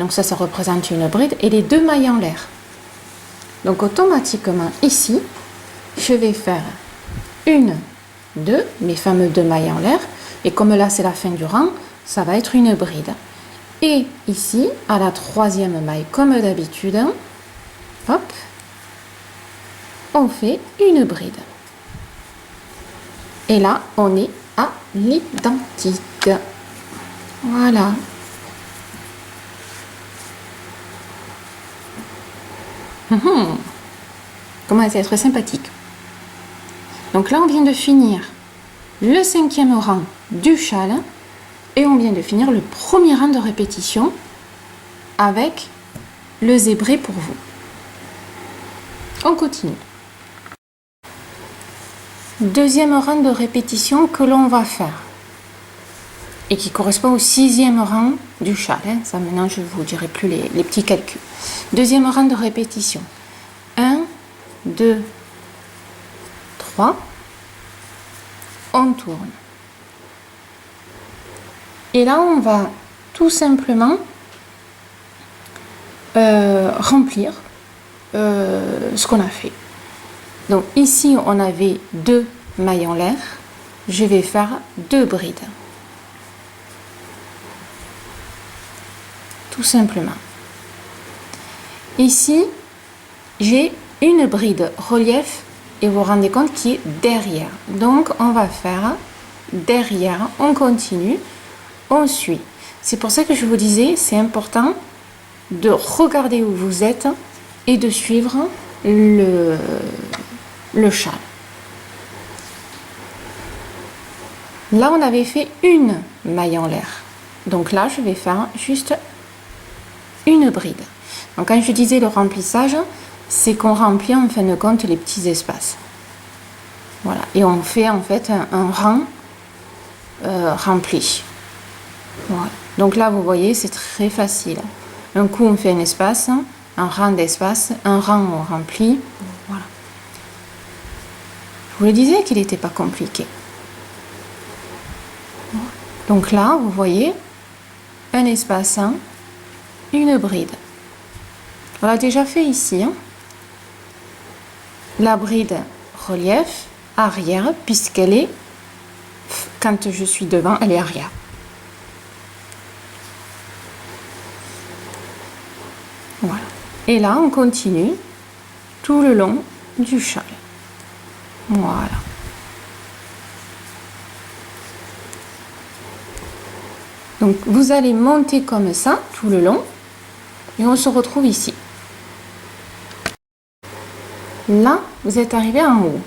Donc ça représente une bride et les 2 mailles en l'air. Donc automatiquement ici, je vais faire 1, 2, mes fameux 2 mailles en l'air, et comme là c'est la fin du rang, ça va être une bride. Et ici, à la 3e maille, comme d'habitude, hop, on fait une bride. Et là, on est à l'identique. Voilà. Comment c'est très sympathique. Donc là, on vient de finir le 5e rang du châle et on vient de finir le premier rang de répétition avec le zébré pour vous. On continue. 2e rang de répétition que l'on va faire et qui correspond au 6e rang du châle. Ça, maintenant, je ne vous dirai plus les petits calculs. 2e rang de répétition. 1, 2, 3, on tourne. Et là, on va tout simplement remplir ce qu'on a fait. Donc ici, on avait 2 mailles en l'air. Je vais faire 2 brides. Tout simplement. Ici, j'ai une bride relief et vous vous rendez compte qui est derrière. Donc on va faire derrière, on continue, on suit. C'est pour ça que je vous disais, c'est important de regarder où vous êtes et de suivre le châle. Là, on avait fait une maille en l'air. Donc là, je vais faire juste une bride. Donc quand je disais le remplissage, c'est qu'on remplit en fin de compte les petits espaces. Voilà. Et on fait en fait un rang rempli. Voilà. Donc là, vous voyez, c'est très facile. Un coup, on fait un espace, un rang d'espace, un rang on remplit. Voilà. Je vous le disais qu'il n'était pas compliqué. Voilà. Donc là, vous voyez, un espace, une bride. On l'a déjà fait ici. La bride relief arrière, puisqu'elle est quand je suis devant, elle est arrière. Voilà. Et là, on continue tout le long du châle. Voilà. Donc, vous allez monter comme ça tout le long et on se retrouve ici. Là, vous êtes arrivé en haut.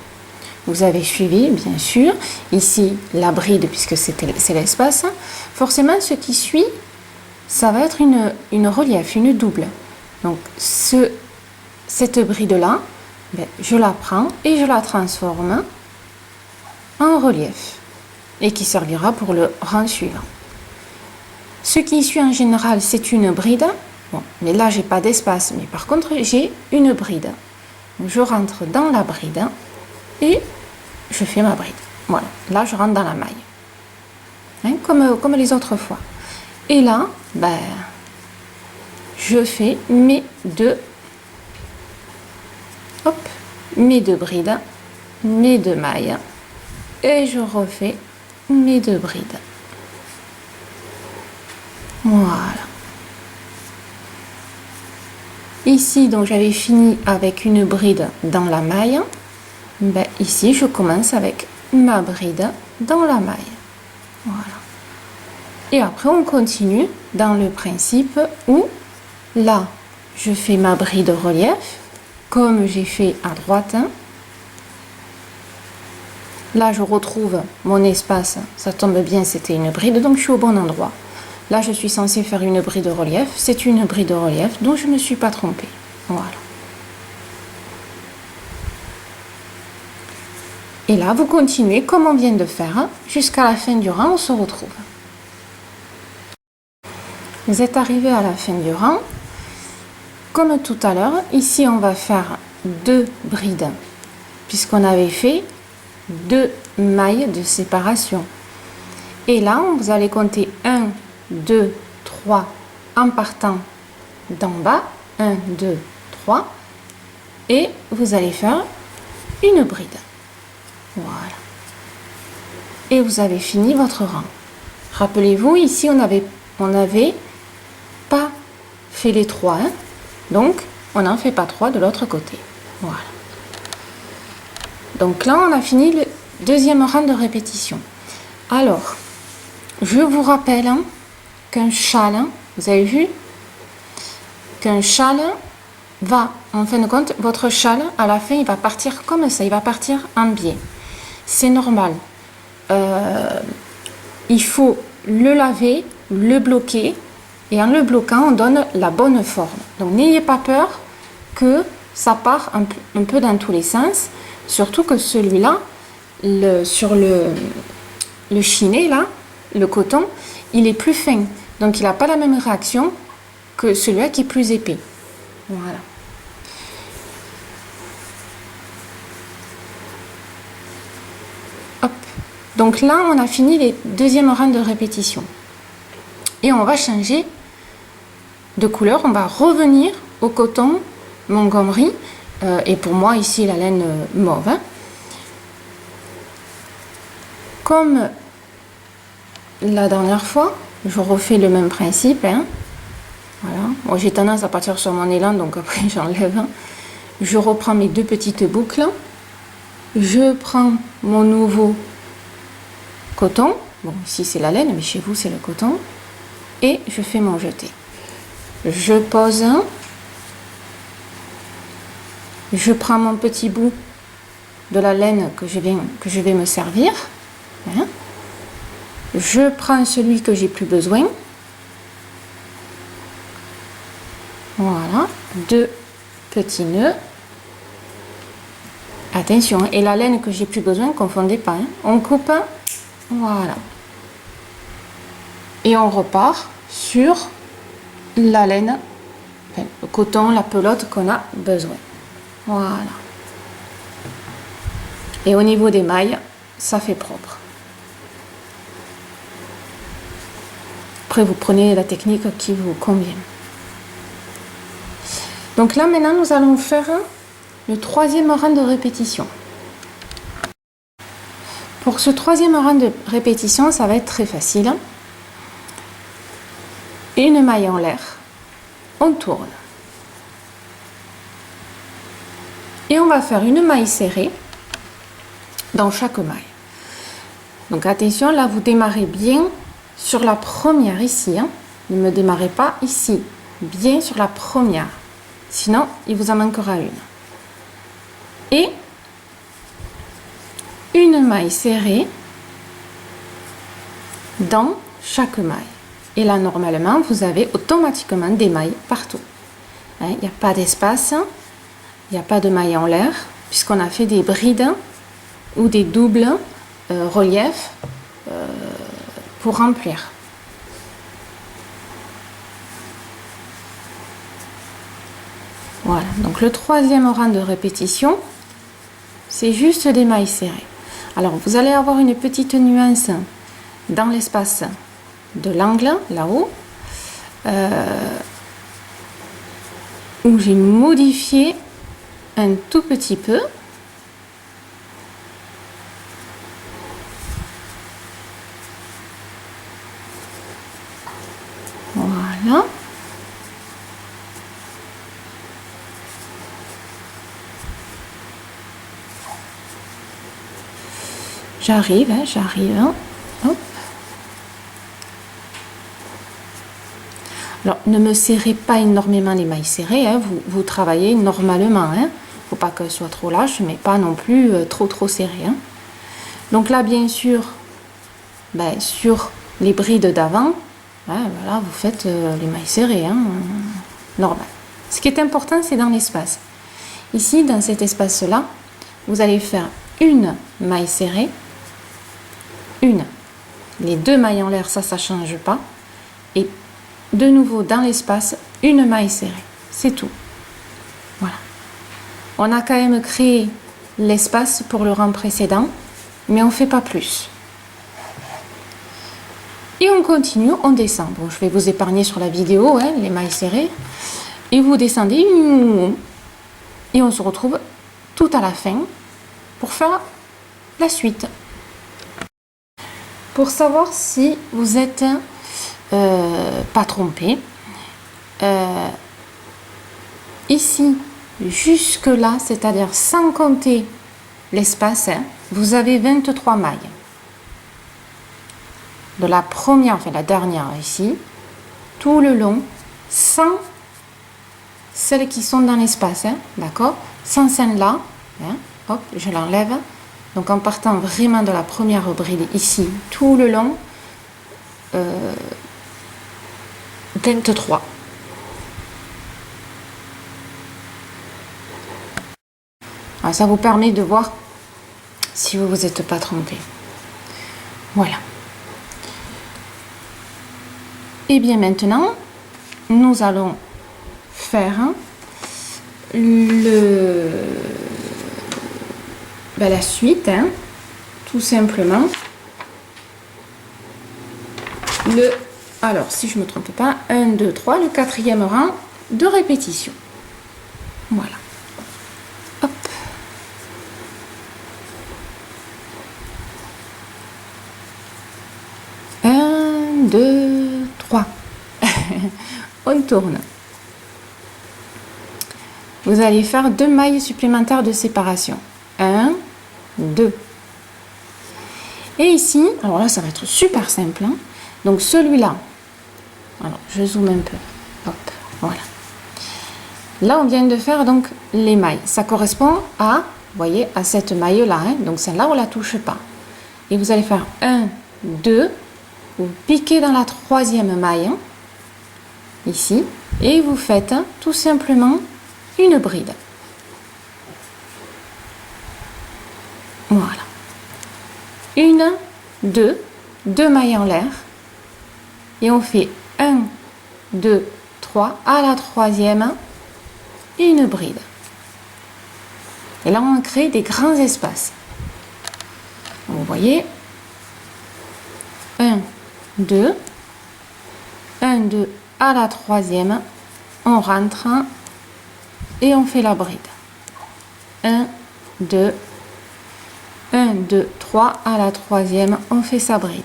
Vous avez suivi, bien sûr, ici la bride, puisque c'est l'espace. Forcément, ce qui suit, ça va être une relief, une double. Donc, cette bride-là, je la prends et je la transforme en relief et qui servira pour le rang suivant. Ce qui suit en général, c'est une bride. Bon, mais là, j'ai pas d'espace, mais par contre, j'ai une bride. Donc, je rentre dans la bride et je fais ma bride. Voilà, là, je rentre dans la maille. Hein, comme les autres fois. Et là, je fais mes deux brides, mes deux mailles et je refais mes deux brides. Voilà. Ici, donc j'avais fini avec une bride dans la maille. Ici, je commence avec ma bride dans la maille. Voilà. Et après, on continue dans le principe où là, je fais ma bride relief, comme j'ai fait à droite. Là, je retrouve mon espace. Ça tombe bien, c'était une bride, donc je suis au bon endroit. Là, je suis censée faire une bride relief. C'est une bride relief, donc je ne me suis pas trompée. Voilà. Et là, vous continuez comme on vient de faire. Jusqu'à la fin du rang, on se retrouve. Vous êtes arrivé à la fin du rang. Comme tout à l'heure, ici, on va faire deux brides, puisqu'on avait fait deux mailles de séparation. Et là, vous allez compter 1, 2, 3 en partant d'en bas. 1, 2, 3. Et vous allez faire une bride. Voilà. Et vous avez fini votre rang. Rappelez-vous, ici, on n'avait pas fait les 3. Hein? Donc, on n'en fait pas 3 de l'autre côté. Voilà. Donc là, on a fini le deuxième rang de répétition. Alors, je vous rappelle qu'un châle, vous avez vu, qu'un châle va, en fin de compte, votre châle, à la fin, il va partir comme ça, il va partir en biais. C'est normal. Il faut le laver, le bloquer, et en le bloquant, on donne la bonne forme. Donc, n'ayez pas peur que ça part un peu dans tous les sens, surtout que celui-là, sur le chiné, là, le coton, il est plus fin. Donc, il n'a pas la même réaction que celui-là qui est plus épais. Voilà. Hop. Donc là, on a fini les deuxièmes rangs de répétition. Et on va changer de couleur. On va revenir au coton Montgomery. Et pour moi, ici, la laine mauve. Hein. Comme la dernière fois, je refais le même principe. Hein. Voilà. Bon, j'ai tendance à partir sur mon élan, donc après j'enlève. Je reprends mes deux petites boucles. Je prends mon nouveau coton. Bon, ici c'est la laine, mais chez vous c'est le coton. Et je fais mon jeté. Je pose. Je prends mon petit bout de la laine que je vais me servir. Hein. Je prends celui que j'ai plus besoin. Voilà, deux petits nœuds. Attention, et la laine que j'ai plus besoin, ne confondez pas. Hein. On coupe, voilà. Et on repart sur la laine, enfin, le coton, la pelote qu'on a besoin. Voilà. Et au niveau des mailles, ça fait propre. Après, vous prenez la technique qui vous convient. Donc là, maintenant, nous allons faire le troisième rang de répétition. Pour ce troisième rang de répétition, ça va être très facile. Une maille en l'air, on tourne. Et on va faire une maille serrée dans chaque maille. Donc attention, là vous démarrez bien sur la première ici. Hein. Ne me démarrez pas ici, bien sur la première. Sinon, il vous en manquera une. Et une maille serrée dans chaque maille. Et là, normalement, vous avez automatiquement des mailles partout. Il n'y a pas d'espace, il n'y a pas de mailles en l'air, puisqu'on a fait des brides ou des doubles reliefs pour remplir. Voilà, donc le troisième rang de répétition, c'est juste des mailles serrées. Alors, vous allez avoir une petite nuance dans l'espace de l'angle, là-haut, où j'ai modifié un tout petit peu. Voilà. J'arrive, hein, j'arrive. Hein. Hop. Alors, ne me serrez pas énormément les mailles serrées, hein. Vous travaillez normalement. Il ne faut pas qu'elles soient trop lâches, mais pas non plus trop serrées. Hein. Donc là, bien sûr, sur les brides d'avant, voilà, vous faites les mailles serrées, hein, normal. Ce qui est important, c'est dans l'espace. Ici, dans cet espace-là, vous allez faire une maille serrée, les deux mailles en l'air, ça ne change pas, et de nouveau dans l'espace, une maille serrée, c'est tout. Voilà. On a quand même créé l'espace pour le rang précédent, mais on ne fait pas plus. Et on continue, on descend. Bon, je vais vous épargner sur la vidéo, hein, les mailles serrées. Et vous descendez, et on se retrouve tout à la fin pour faire la suite. Pour savoir si vous êtes pas trompé, ici, jusque là, c'est-à-dire sans compter l'espace, hein, vous avez 23 mailles. De la première, enfin la dernière ici, tout le long, sans celles qui sont dans l'espace, hein, d'accord? Sans celle-là, hein, hop, je l'enlève. Donc en partant vraiment de la première bride ici, tout le long, 23. Alors, ça vous permet de voir si vous ne vous êtes pas trompé. Voilà. Et bien maintenant, nous allons faire la suite, hein, tout simplement. Alors, si je ne me trompe pas, 1, 2, 3, le quatrième rang de répétition. Voilà. Hop. Un, deux, trois. On tourne. Vous allez faire 2 mailles supplémentaires de séparation. 1, 2. Et ici, alors là, ça va être super simple. Hein. Donc celui-là, alors je zoome un peu. Hop, voilà. Là, on vient de faire donc les mailles. Ça correspond à, vous voyez, à cette maille-là. Hein. Donc celle-là, on ne la touche pas. Et vous allez faire 1, 2. Vous piquez dans la troisième maille, hein, ici. Et vous faites tout simplement une bride. Voilà. 1, 2, 2 mailles en l'air. Et on fait 1, 2, 3. À la troisième, une bride. Et là, on crée des grands espaces. Vous voyez, 1, 2, 1, 2, à la troisième, on rentre et on fait la bride. 1, 2, 1, 2, 3, à la troisième, on fait sa bride.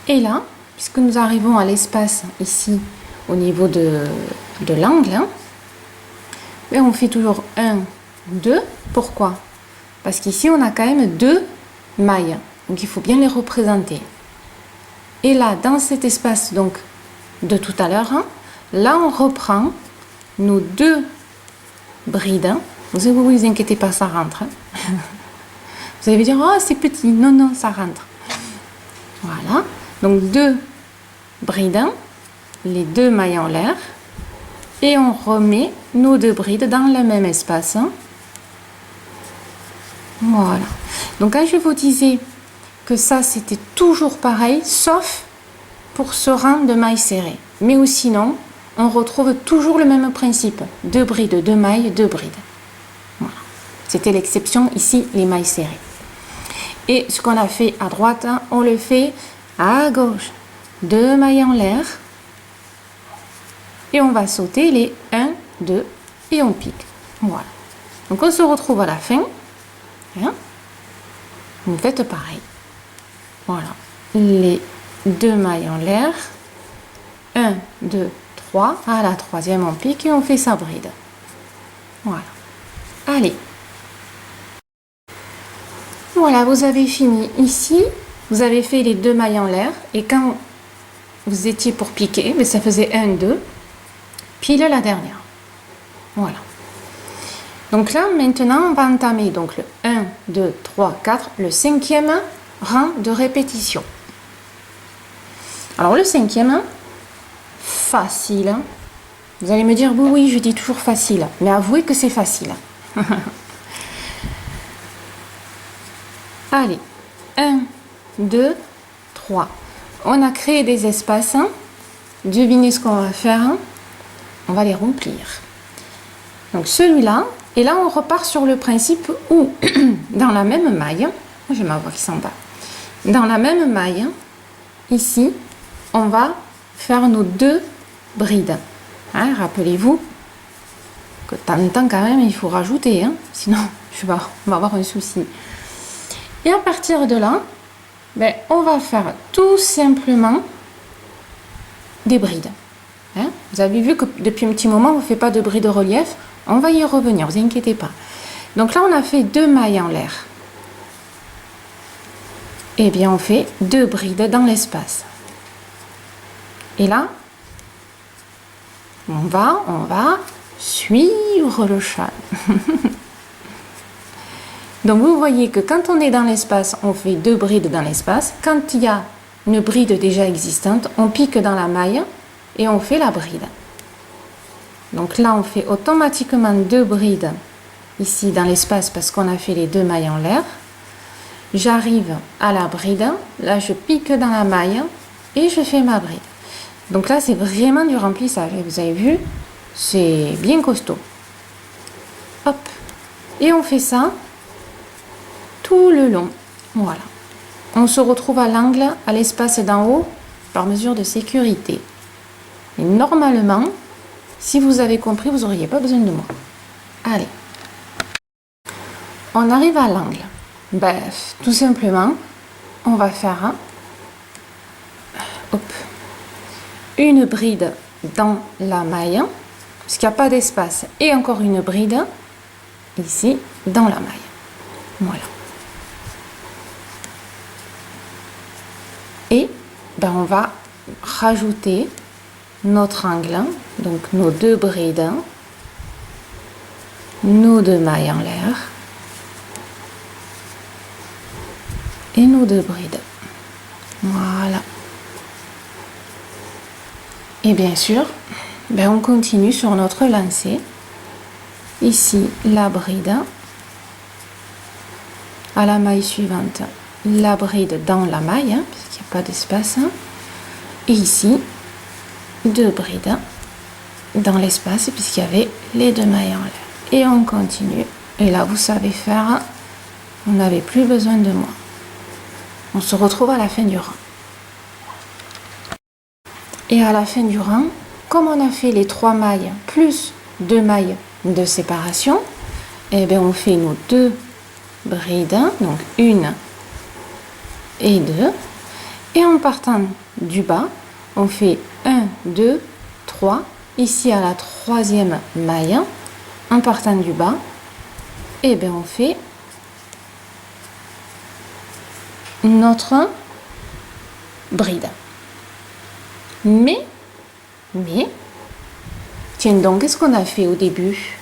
Et là, puisque nous arrivons à l'espace ici, au niveau de l'angle, hein, on fait toujours 1, 2. Pourquoi? Parce qu'ici, on a quand même 2 mailles. Donc, il faut bien les représenter. Et là, dans cet espace donc de tout à l'heure, hein, là, on reprend nos 2 brides. Vous vous inquiétez pas, ça rentre. Hein. Vous allez me dire, oh, c'est petit. Non, non, ça rentre. Voilà. Donc 2 brides, les 2 mailles en l'air, et on remet nos 2 brides dans le même espace. Voilà. Donc quand je vous disais que ça c'était toujours pareil, sauf pour ce rang de mailles serrées. Mais ou sinon, on retrouve toujours le même principe. 2 brides, 2 mailles, 2 brides. Voilà. C'était l'exception ici, les mailles serrées. Et ce qu'on a fait à droite, on le fait à gauche. 2 mailles en l'air. Et on va sauter les 1, 2 et on pique. Voilà. Donc on se retrouve à la fin. Hein? Vous faites pareil. Voilà. Les 2 mailles en l'air. 1, 2, 3. À la troisième on pique et on fait sa bride. Voilà. Allez. Voilà, vous avez fini ici. Vous avez fait les 2 mailles en l'air. Et quand vous étiez pour piquer, mais ça faisait 1, 2. Pile la dernière. Voilà. Donc là, maintenant, on va entamer donc le 1, 2, 3, 4, le 5e rang de répétition. Alors le 5e, facile. Vous allez me dire, oui, oui, je dis toujours facile. Mais avouez que c'est facile. Allez, 1, 2, 3. On a créé des espaces. Devinez ce qu'on va faire. On va les remplir. Donc celui-là, et là on repart sur le principe où, dans la même maille, j'ai ma voix qui s'en va, dans la même maille, ici, on va faire nos 2 brides. Hein, rappelez-vous que de temps en temps quand même, il faut rajouter, hein, sinon on va avoir un souci. Et à partir de là, on va faire tout simplement des brides. Hein? Vous avez vu que depuis un petit moment, on ne fait pas de bride de relief. On va y revenir, vous inquiétez pas. Donc là, on a fait 2 mailles en l'air. Et bien, on fait 2 brides dans l'espace. Et là, on va suivre le châle. Donc, vous voyez que quand on est dans l'espace, on fait 2 brides dans l'espace. Quand il y a une bride déjà existante, on pique dans la maille et on fait la bride. Donc là, on fait automatiquement 2 brides ici dans l'espace parce qu'on a fait les 2 mailles en l'air. J'arrive à la bride, là je pique dans la maille et je fais ma bride. Donc là, c'est vraiment du remplissage. Et vous avez vu, c'est bien costaud. Hop. Et on fait ça tout le long. Voilà. On se retrouve à l'angle, à l'espace d'en haut, par mesure de sécurité. Et normalement, si vous avez compris, vous n'auriez pas besoin de moi. Allez. On arrive à l'angle. Tout simplement, on va faire une bride dans la maille, parce qu'il n'y a pas d'espace, et encore une bride ici dans la maille. Voilà. Et on va rajouter notre angle, donc nos 2 brides, nos 2 mailles en l'air et nos 2 brides. Voilà. Et bien sûr, Ben, on continue sur notre lancée. Ici, la bride. À la maille suivante, la bride dans la maille, hein, puisqu'il n'y a pas d'espace. Hein. Et ici, 2 brides dans l'espace, puisqu'il y avait les 2 mailles en l'air. Et on continue. Et là, vous savez faire, vous n'avez plus besoin de moi. On se retrouve à la fin du rang. Et à la fin du rang, comme on a fait les 3 mailles plus 2 mailles de séparation, et bien on fait nos 2 brides, donc 1 et 2. Et en partant du bas, on fait 1, 2, 3. Ici à la 3e maille, en partant du bas, et bien on fait notre bride. Mais, tiens donc, qu'est-ce qu'on a fait au début?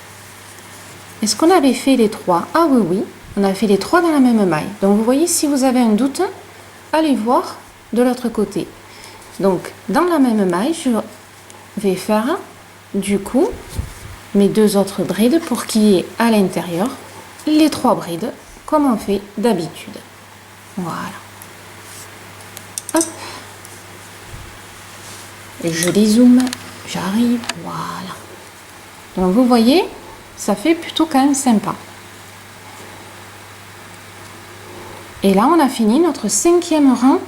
Est-ce qu'on avait fait les 3? Ah oui, oui, on a fait les 3 dans la même maille. Donc vous voyez, si vous avez un doute, allez voir de l'autre côté. Donc, dans la même maille, je vais faire du coup mes 2 autres brides pour qu'il y ait à l'intérieur les 3 brides comme on fait d'habitude. Voilà. Hop. Et je dézoome, j'arrive, voilà. Donc vous voyez, ça fait plutôt quand même sympa. Et là, on a fini notre 5e rang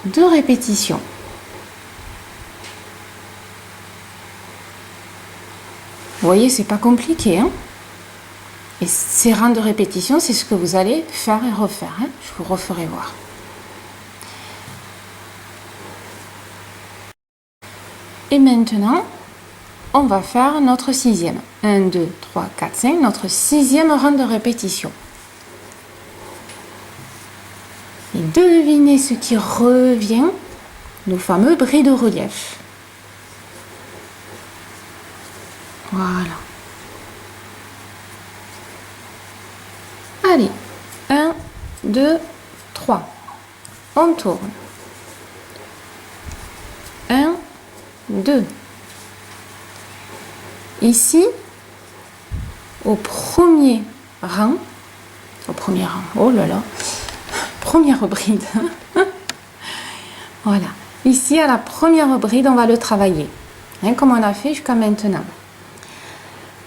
de répétition. Vous voyez, c'est pas compliqué, hein? Et ces rangs de répétition, c'est ce que vous allez faire et refaire, hein? Je vous referai voir. Et maintenant, on va faire notre 6e. 1, 2, 3, 4, 5, notre 6e rang de répétition. Et devinez ce qui revient, nos fameux brides de relief. Voilà. Allez, 1, 2, 3. On tourne. 1, 2. Ici, au premier rang, oh là là, première bride. Voilà. Ici, à la première bride, on va le travailler, hein, comme on a fait jusqu'à maintenant.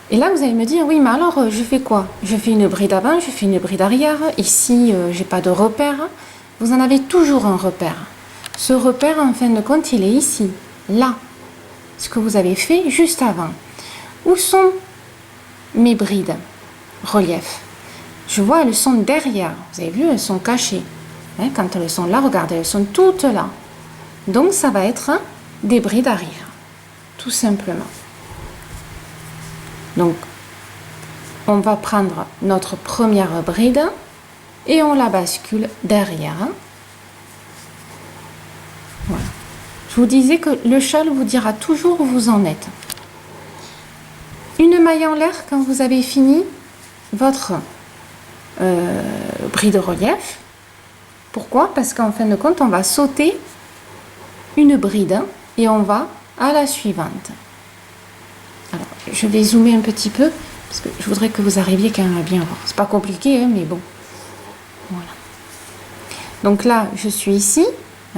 Et là, vous allez me dire, oui, mais alors, je fais quoi? Je fais une bride avant, je fais une bride arrière. Ici, j'ai pas de repère. Vous en avez toujours un repère. Ce repère, en fin de compte, il est ici, là. Ce que vous avez fait juste avant. Où sont mes brides relief? Je vois, elles sont derrière. Vous avez vu, elles sont cachées. Hein, quand elles sont là, regardez, elles sont toutes là. Donc, ça va être des brides arrière, tout simplement. Donc, on va prendre notre première bride et on la bascule derrière. Voilà. Je vous disais que le châle vous dira toujours où vous en êtes. Une maille en l'air quand vous avez fini votre bride relief. Pourquoi? Parce qu'en fin de compte, on va sauter une bride et on va à la suivante. Alors, je vais zoomer un petit peu parce que je voudrais que vous arriviez quand même à bien voir. C'est pas compliqué, hein, mais bon. Voilà. Donc là, je suis ici,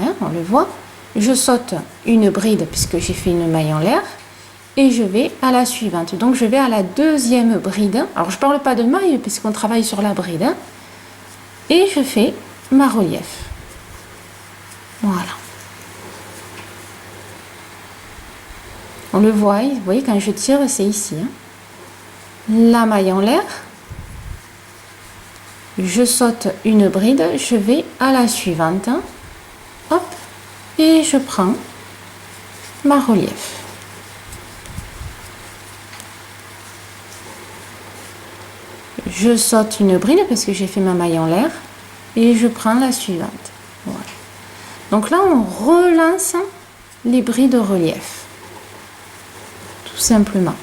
hein, on le voit. Je saute une bride puisque j'ai fait une maille en l'air et je vais à la suivante. Donc, je vais à la deuxième bride. Alors, je parle pas de maille puisqu'on travaille sur la bride. Hein, et je fais ma relief. Voilà. On le voit, vous voyez, quand je tire, c'est ici. Hein. La maille en l'air. Je saute une bride, je vais à la suivante. Hein. Hop, et je prends ma relief. Je saute une bride parce que j'ai fait ma maille en l'air et je prends la suivante. Voilà. Donc là, on relance les brides de relief. Tout simplement.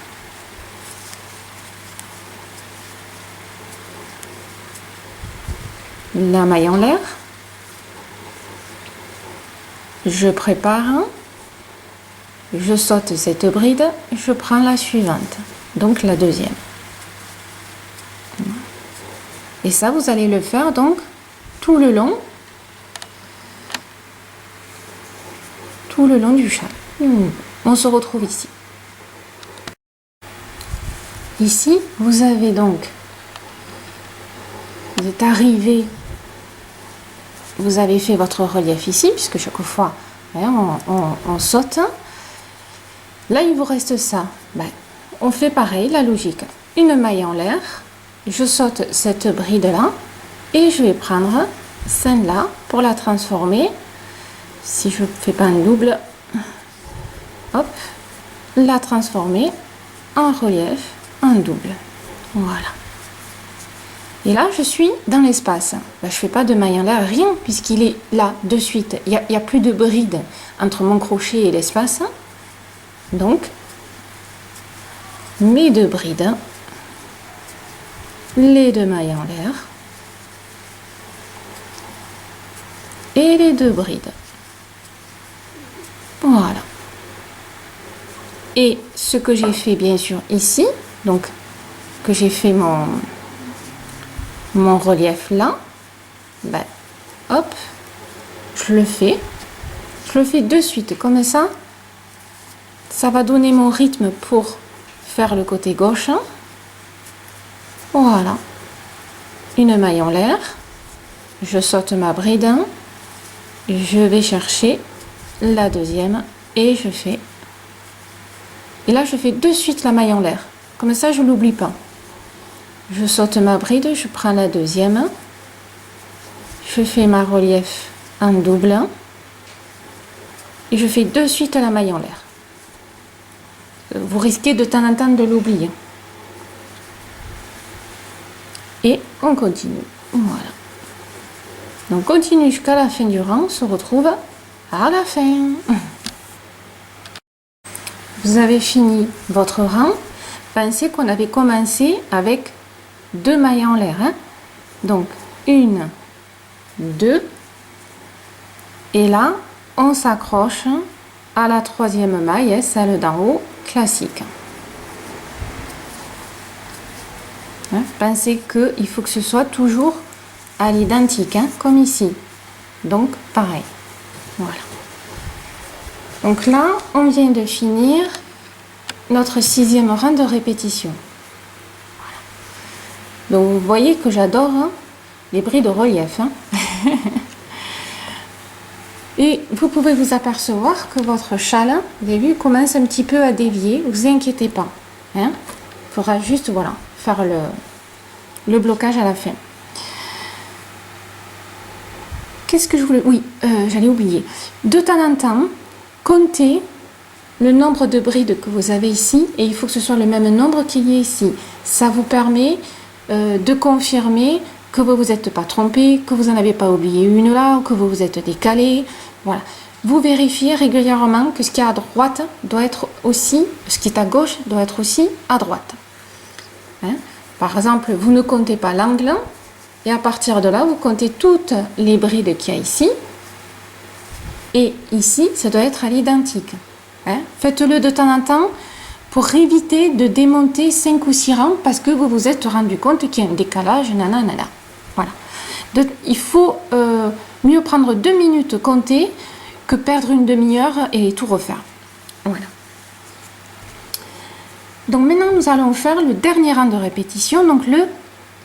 La maille en l'air. Je prépare. je saute cette bride, je prends la suivante, donc la deuxième. Et ça, vous allez le faire donc tout le long du châle. On se retrouve ici. Ici, vous avez donc, vous êtes arrivé, vous avez fait votre relief ici, puisque chaque fois, on saute. Là, il vous reste ça. On fait pareil, la logique. Une maille en l'air, je saute cette bride-là, et je vais prendre celle-là pour la transformer. Si je ne fais pas un double, hop, la transformer en relief, en double. Voilà. Et là, je suis dans l'espace. Je ne fais pas de maille en l'air, rien, puisqu'il est là, de suite. Il n'y a plus de bride entre mon crochet et l'espace. Donc, mes deux brides, les deux mailles en l'air, et les deux brides. Voilà. Et ce que j'ai fait bien sûr ici, donc que j'ai fait mon relief là, hop, je le fais de suite comme ça. Ça va donner mon rythme pour faire le côté gauche. Voilà. Une maille en l'air, je saute ma bride, je vais chercher la deuxième et je fais. Et là, je fais de suite la maille en l'air. Comme ça, je ne l'oublie pas. Je saute ma bride, je prends la deuxième. Je fais ma relief en double. Et je fais de suite la maille en l'air. Vous risquez de temps en temps de l'oublier. Et on continue. Voilà. Donc, on continue jusqu'à la fin du rang. On se retrouve à la fin. Vous avez fini votre rang. Pensez qu'on avait commencé avec 2 mailles en l'air. Donc, 1, 2. Et là, on s'accroche à la 3e maille, celle d'en haut, classique. Pensez qu'il faut que ce soit toujours à l'identique, comme ici. Donc, pareil. Voilà. Donc là, on vient de finir notre 6e rang de répétition. Voilà. Donc, vous voyez que j'adore les brides de relief. Et vous pouvez vous apercevoir que votre châle, vous avez vu, commence un petit peu à dévier. Ne vous inquiétez pas. Il faudra juste, voilà, faire le blocage à la fin. Qu'est-ce que je voulais... Oui, j'allais oublier. De temps en temps, comptez le nombre de brides que vous avez ici et il faut que ce soit le même nombre qu'il y ait ici. Ça vous permet de confirmer que vous ne vous êtes pas trompé, que vous n'en avez pas oublié une là, ou que vous vous êtes décalé. Voilà. Vous vérifiez régulièrement que ce qui est à droite doit être aussi, ce qui est à gauche doit être aussi à droite. Par exemple, vous ne comptez pas l'angle et à partir de là, vous comptez toutes les brides qu'il y a ici. Et ici, ça doit être à l'identique. Faites-le de temps en temps pour éviter de démonter 5 ou 6 rangs parce que vous vous êtes rendu compte qu'il y a un décalage, nanana. Voilà. Il faut mieux prendre 2 minutes compter que perdre une demi-heure et tout refaire. Voilà. Donc maintenant, nous allons faire le dernier rang de répétition, donc le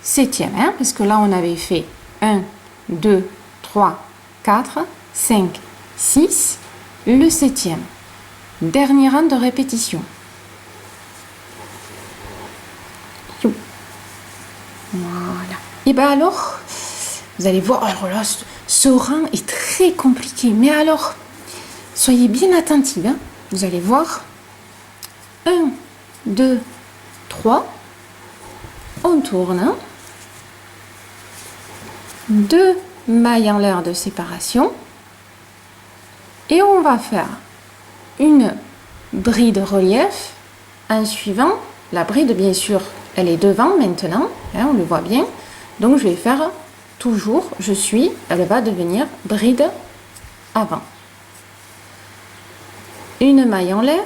7e, parce que là, on avait fait 1, 2, 3, 4, 5, 6, le 7e. Dernier rang de répétition. Voilà. Et bien alors, vous allez voir, alors là, ce rang est très compliqué, mais alors, soyez bien attentifs. Vous allez voir, 1, 2, 3, on tourne, 2 mailles en l'air de séparation, et on va faire une bride relief en suivant la bride, bien sûr, elle est devant maintenant, on le voit bien, donc je vais faire toujours, elle va devenir bride avant. une maille en l'air,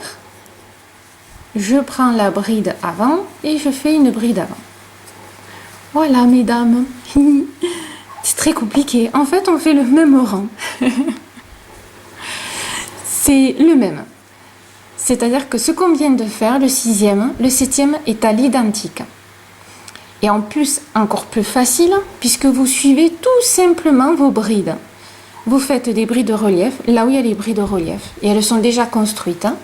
je prends la bride avant et je fais une bride avant. Voilà, mesdames. C'est très compliqué. En fait, on fait le même rang. C'est le même. C'est-à-dire que ce qu'on vient de faire, le 6e, le 7e est à l'identique. Et en plus, encore plus facile, puisque vous suivez tout simplement vos brides. Vous faites des brides de relief, là où il y a les brides de relief. Et elles sont déjà construites, hein,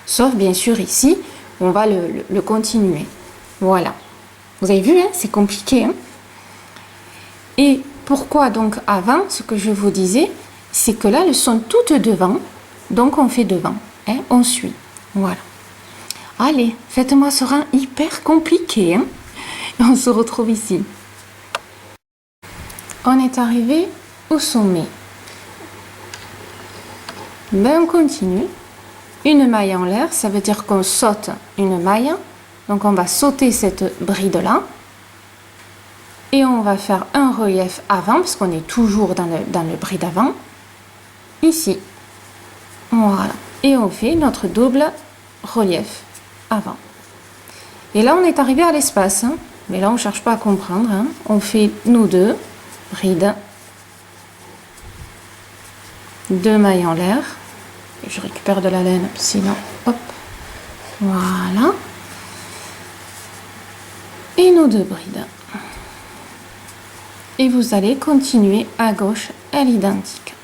sauf bien sûr ici, on va le continuer. Voilà. Vous avez vu, hein, c'est compliqué. Hein. Et pourquoi donc avant, ce que je vous disais, c'est que là, elles sont toutes devant, donc on fait devant, hein, on suit. Voilà. Allez, faites-moi ce rang hyper compliqué. Hein. On se retrouve ici. On est arrivé au sommet. Ben, on continue. Une maille en l'air, ça veut dire qu'on saute une maille. Donc on va sauter cette bride-là. Et on va faire un relief avant, parce qu'on est toujours dans le bride avant. Ici. Voilà. Et on fait notre double relief avant. Et là, on est arrivé à l'espace. Hein. Mais là, on ne cherche pas à comprendre. Hein. On fait nos deux brides. 2 mailles en l'air. Je récupère de la laine, sinon, hop. Voilà. Et nos 2 brides. Et vous allez continuer à gauche à l'identique.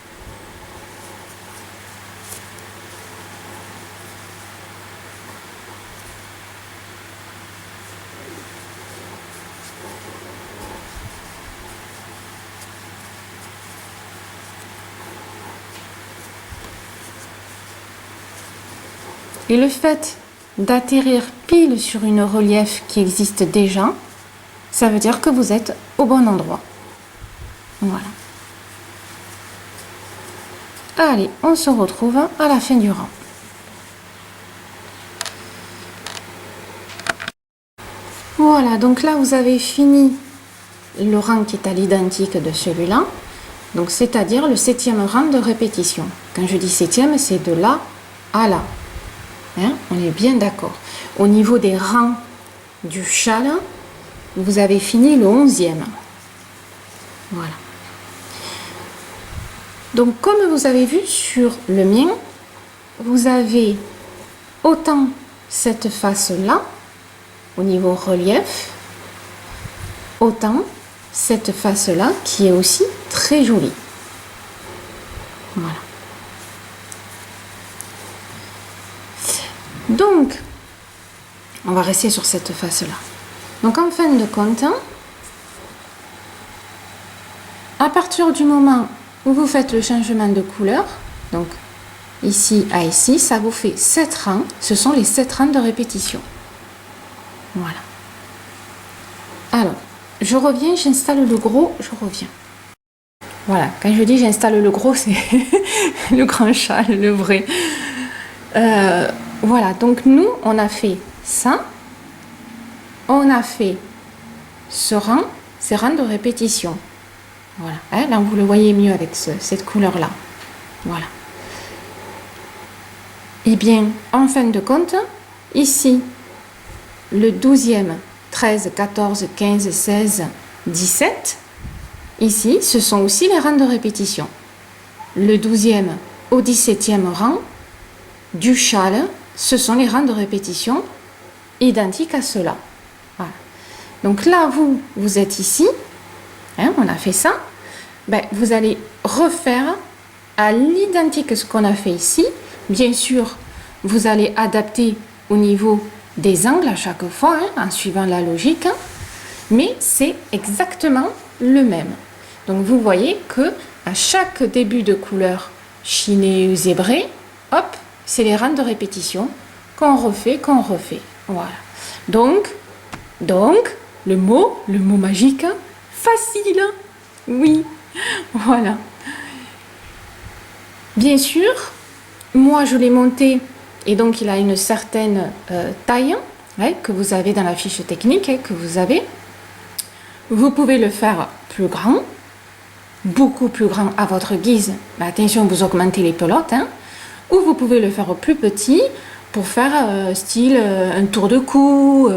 Et le fait d'atterrir pile sur une relief qui existe déjà, ça veut dire que vous êtes au bon endroit. Voilà. Allez, on se retrouve à la fin du rang. Voilà, donc là vous avez fini le rang qui est à l'identique de celui-là. Donc c'est-à-dire le 7e rang de répétition. Quand je dis 7e, c'est de là à là. Hein, on est bien d'accord. Au niveau des rangs du châle, vous avez fini le 11e. Voilà. Donc comme vous avez vu sur le mien, vous avez autant cette face-là, au niveau relief, autant cette face-là qui est aussi très jolie. Voilà. Donc, on va rester sur cette face-là. Donc, en fin de compte, à partir du moment où vous faites le changement de couleur, donc ici à ici, ça vous fait 7 rangs. Ce sont les 7 rangs de répétition. Voilà. Alors, je reviens, j'installe le gros, je reviens. Voilà, quand je dis j'installe le gros, c'est le grand châle, le vrai. Voilà, donc nous, on a fait ça. On a fait ce rang, ces rangs de répétition. Voilà, hein, là vous le voyez mieux avec cette couleur-là. Voilà. Et bien, en fin de compte, ici, le 12e, 13, 14, 15, 16, 17, ici, ce sont aussi les rangs de répétition. Le 12e au 17e rang du châle, ce sont les rangs de répétition identiques à ceux-là. Voilà. Donc là, vous êtes ici, hein, on a fait ça, ben, vous allez refaire à l'identique ce qu'on a fait ici. Bien sûr, vous allez adapter au niveau des angles à chaque fois, hein, en suivant la logique, hein, mais c'est exactement le même. Donc vous voyez que à chaque début de couleur chinée, zébrée, hop, c'est les rangs de répétition qu'on refait. Voilà. Donc, le mot magique, facile. Oui, voilà. Bien sûr, moi je l'ai monté et donc il a une certaine taille, hein, que vous avez dans la fiche technique, hein, que vous avez. Vous pouvez le faire plus grand, beaucoup plus grand à votre guise. Mais attention, vous augmentez les pelotes. Hein. Ou vous pouvez le faire au plus petit pour faire style un tour de cou,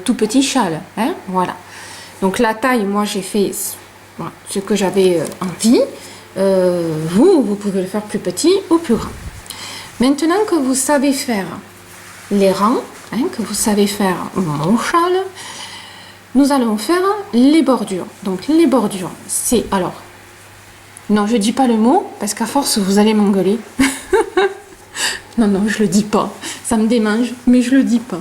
tout petit châle. Hein, voilà. Donc la taille, moi j'ai fait voilà, ce que j'avais envie. Vous pouvez le faire plus petit ou plus grand. Maintenant que vous savez faire les rangs, hein, que vous savez faire mon châle, nous allons faire les bordures. Donc les bordures, c'est alors... Non, je dis pas le mot, parce qu'à force, vous allez m'engueuler. Non, je le dis pas. Ça me démange, mais je le dis pas.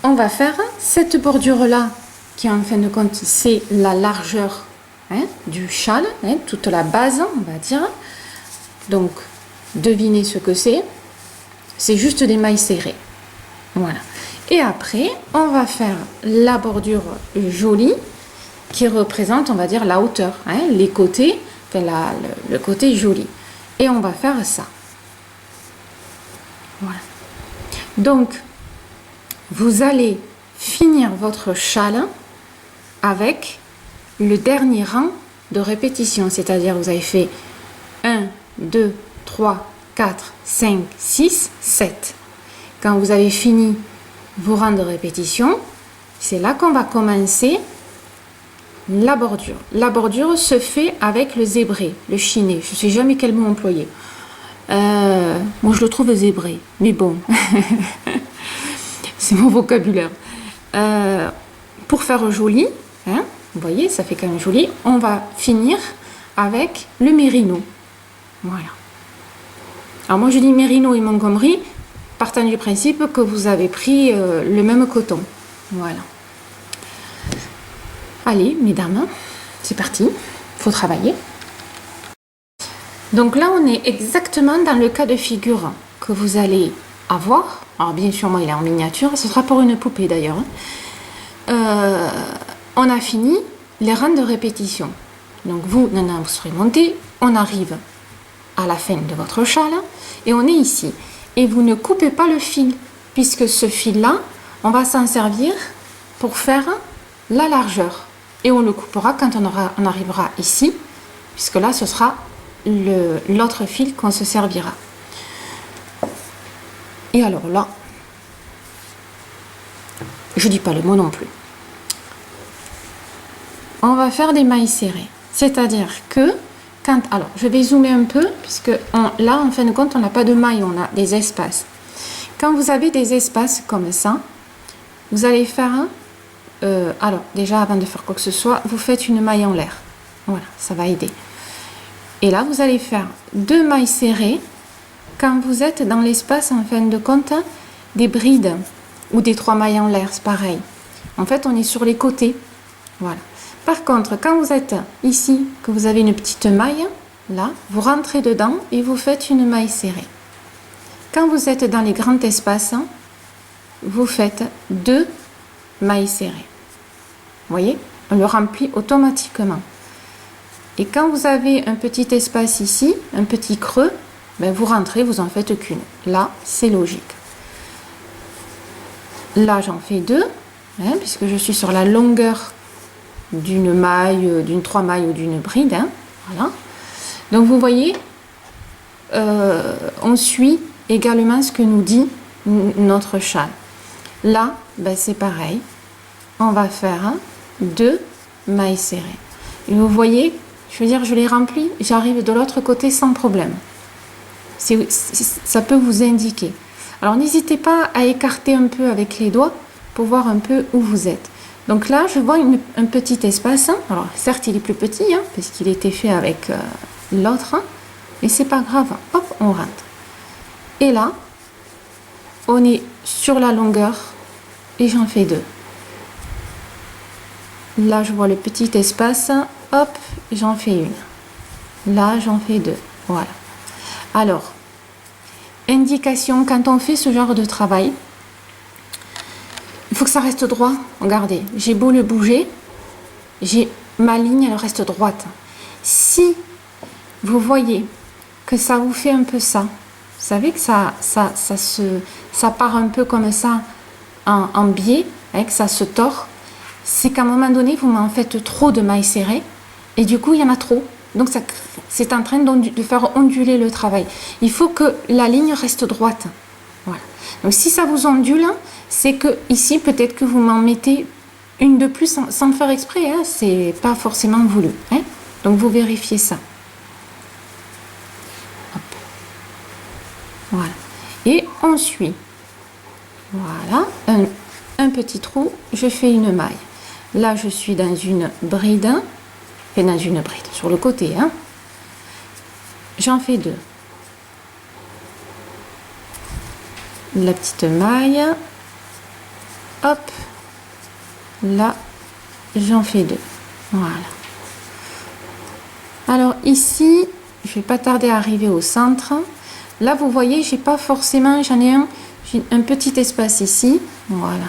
On va faire cette bordure-là, qui en fin de compte, c'est la largeur hein, du châle, hein, toute la base, on va dire. Donc, devinez ce que c'est. C'est juste des mailles serrées. Voilà. Et après, on va faire la bordure jolie, qui représente, on va dire, la hauteur, hein, les côtés, enfin le côté joli. Et on va faire ça. Voilà. Donc, vous allez finir votre châle avec le dernier rang de répétition. C'est-à-dire, vous avez fait 1, 2, 3, 4, 5, 6, 7. Quand vous avez fini vos rangs de répétition, c'est là qu'on va commencer la bordure. La bordure se fait avec le zébré, le chiné. Je ne sais jamais quel mot employer. Moi, je le trouve zébré, mais bon, c'est mon vocabulaire. Pour faire joli, hein, vous voyez, ça fait quand même joli, on va finir avec le mérino. Voilà. Alors moi, je dis mérino et Montgomery, partant du principe que vous avez pris le même coton. Voilà. Allez, mesdames, c'est parti, il faut travailler. Donc là, on est exactement dans le cas de figure que vous allez avoir. Alors bien sûr, moi, il est en miniature. Ce sera pour une poupée d'ailleurs. On a fini les rangs de répétition. Donc vous, Nana, vous serez monté. On arrive à la fin de votre châle et on est ici. Et vous ne coupez pas le fil, puisque ce fil-là, on va s'en servir pour faire la largeur. Et on le coupera quand on arrivera ici, puisque là, ce sera l'autre fil qu'on se servira. Et alors là, je dis pas le mot non plus. On va faire des mailles serrées. C'est-à-dire que quand... Alors, je vais zoomer un peu, puisque là, en fin de compte, on n'a pas de mailles, on a des espaces. Quand vous avez des espaces comme ça, vous allez faire... alors, déjà, avant de faire quoi que ce soit, vous faites une maille en l'air. Voilà, ça va aider. Et là, vous allez faire 2 mailles serrées quand vous êtes dans l'espace, en fin de compte, des brides ou des 3 mailles en l'air, c'est pareil. En fait, on est sur les côtés. Voilà. Par contre, quand vous êtes ici, que vous avez une petite maille, là, vous rentrez dedans et vous faites une maille serrée. Quand vous êtes dans les grands espaces, vous faites 2 mailles serrées. Vous voyez? On le remplit automatiquement. Et quand vous avez un petit espace ici, un petit creux, ben vous rentrez, vous en faites qu'une. Là, c'est logique. Là, j'en fais 2, hein, puisque je suis sur la longueur d'une maille, d'une 3 mailles ou d'une bride. Hein, voilà. Donc, vous voyez, on suit également ce que nous dit notre châle. Là, ben, c'est pareil. On va faire 2 mailles serrées. Et vous voyez, je veux dire, je les remplis, j'arrive de l'autre côté sans problème. Ça peut vous indiquer. Alors, n'hésitez pas à écarter un peu avec les doigts pour voir un peu où vous êtes. Donc là, je vois un petit espace. Alors, certes, il est plus petit, hein, parce qu'il était fait avec l'autre, hein, mais c'est pas grave. Hop, on rentre. Et là, on est sur la longueur et j'en fais 2. Là, je vois le petit espace. Hop, j'en fais une. Là, j'en fais 2. Voilà. Alors, indication, quand on fait ce genre de travail, il faut que ça reste droit. Regardez, j'ai beau le bouger, ma ligne, elle reste droite. Si vous voyez que ça vous fait un peu ça, vous savez que ça part un peu comme ça en biais, hein, que ça se tord, c'est qu'à un moment donné, vous m'en faites trop de mailles serrées et du coup, il y en a trop. Donc c'est en train de faire onduler le travail. Il faut que la ligne reste droite. Voilà. Donc si ça vous ondule, c'est que ici peut-être que vous m'en mettez une de plus sans le faire exprès, hein. C'est pas forcément voulu, hein. Donc vous vérifiez ça. Hop. Voilà. Et on suit. Voilà. Un petit trou, je fais une maille. Là je suis dans une bride, enfin dans une bride, sur le côté, hein. J'en fais 2. La petite maille, hop, là j'en fais 2. Voilà. Alors ici je vais pas tarder à arriver au centre. Là vous voyez, j'ai pas forcément, j'ai un petit espace ici, voilà.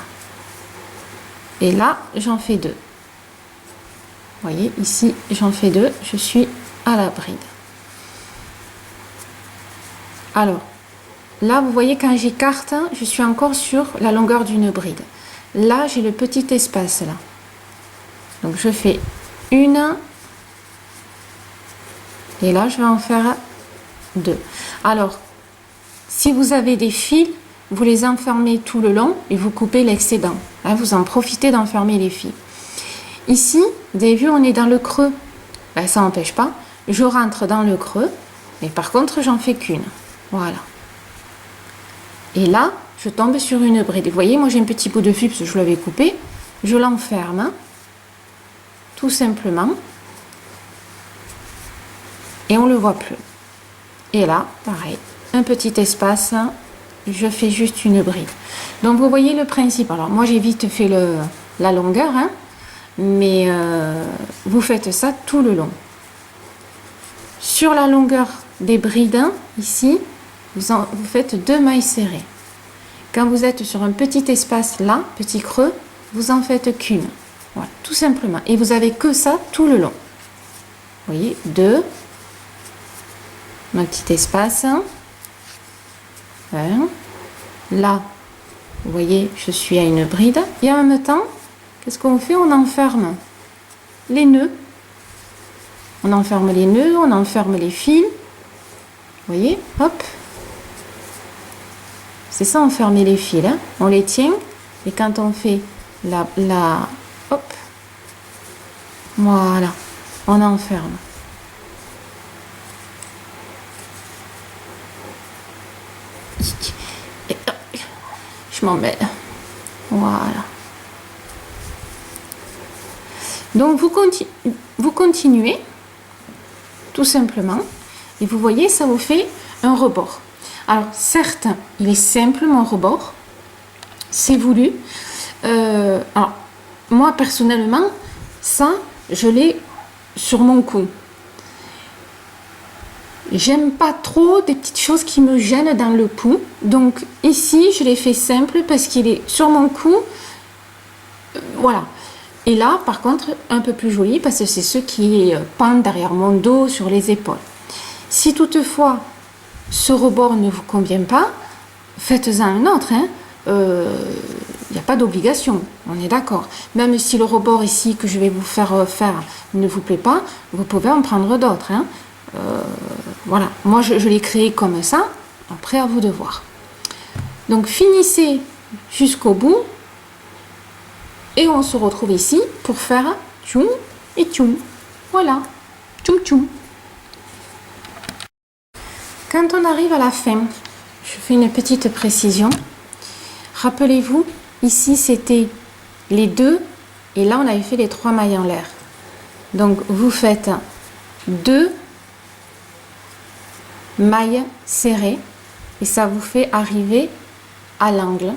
Et là j'en fais 2. Vous voyez, ici j'en fais 2, je suis à la bride. Alors là, vous voyez, quand j'écarte, je suis encore sur la longueur d'une bride. Là, j'ai le petit espace là. Donc, je fais une. Et là, je vais en faire 2. Alors, si vous avez des fils, vous les enfermez tout le long et vous coupez l'excédent. Hein, vous en profitez d'enfermer les fils. Ici, vous avez vu, on est dans le creux. Ben, ça n'empêche pas. Je rentre dans le creux. Mais par contre, j'en fais qu'une. Voilà. Et là, je tombe sur une bride. Vous voyez, moi j'ai un petit bout de fil parce que je l'avais coupé. Je l'enferme, tout simplement. Et on ne le voit plus. Et là, pareil, un petit espace, je fais juste une bride. Donc vous voyez le principe. Alors moi j'ai vite fait la longueur, hein, mais vous faites ça tout le long. Sur la longueur des brides, ici, vous faites 2 mailles serrées. Quand vous êtes sur un petit espace là, petit creux, vous en faites qu'une. Voilà, tout simplement. Et vous avez que ça tout le long. Vous voyez, 2, un petit espace. 1. Là, vous voyez, je suis à une bride. Et en même temps, qu'est-ce qu'on fait? On enferme les nœuds. On enferme les nœuds, on enferme les fils. Vous voyez, hop. C'est ça, enfermer les fils, hein. On les tient et quand on fait hop, voilà, on enferme. Et, je m'en mets. Voilà. Donc vous continuez tout simplement et vous voyez, ça vous fait un rebord. Alors certes, il est simple mon rebord, c'est voulu. Alors moi personnellement, ça je l'ai sur mon cou. J'aime pas trop des petites choses qui me gênent dans le cou. Donc ici je l'ai fait simple parce qu'il est sur mon cou. Voilà. Et là par contre un peu plus joli parce que c'est ce qui pendent derrière mon dos, sur les épaules. Si toutefois ce rebord ne vous convient pas, faites-en un autre. Il n'y a pas d'obligation, on est d'accord. Même si le rebord ici que je vais vous faire ne vous plaît pas, vous pouvez en prendre d'autres. Voilà, moi je l'ai créé comme ça, après à vous de voir. Donc finissez jusqu'au bout et on se retrouve ici pour faire tchoum et tchoum. Voilà, tchoum tchoum. Quand on arrive à la fin, je fais une petite précision. Rappelez-vous, ici c'était les 2 et là on avait fait les 3 mailles en l'air. Donc vous faites 2 mailles serrées et ça vous fait arriver à l'angle,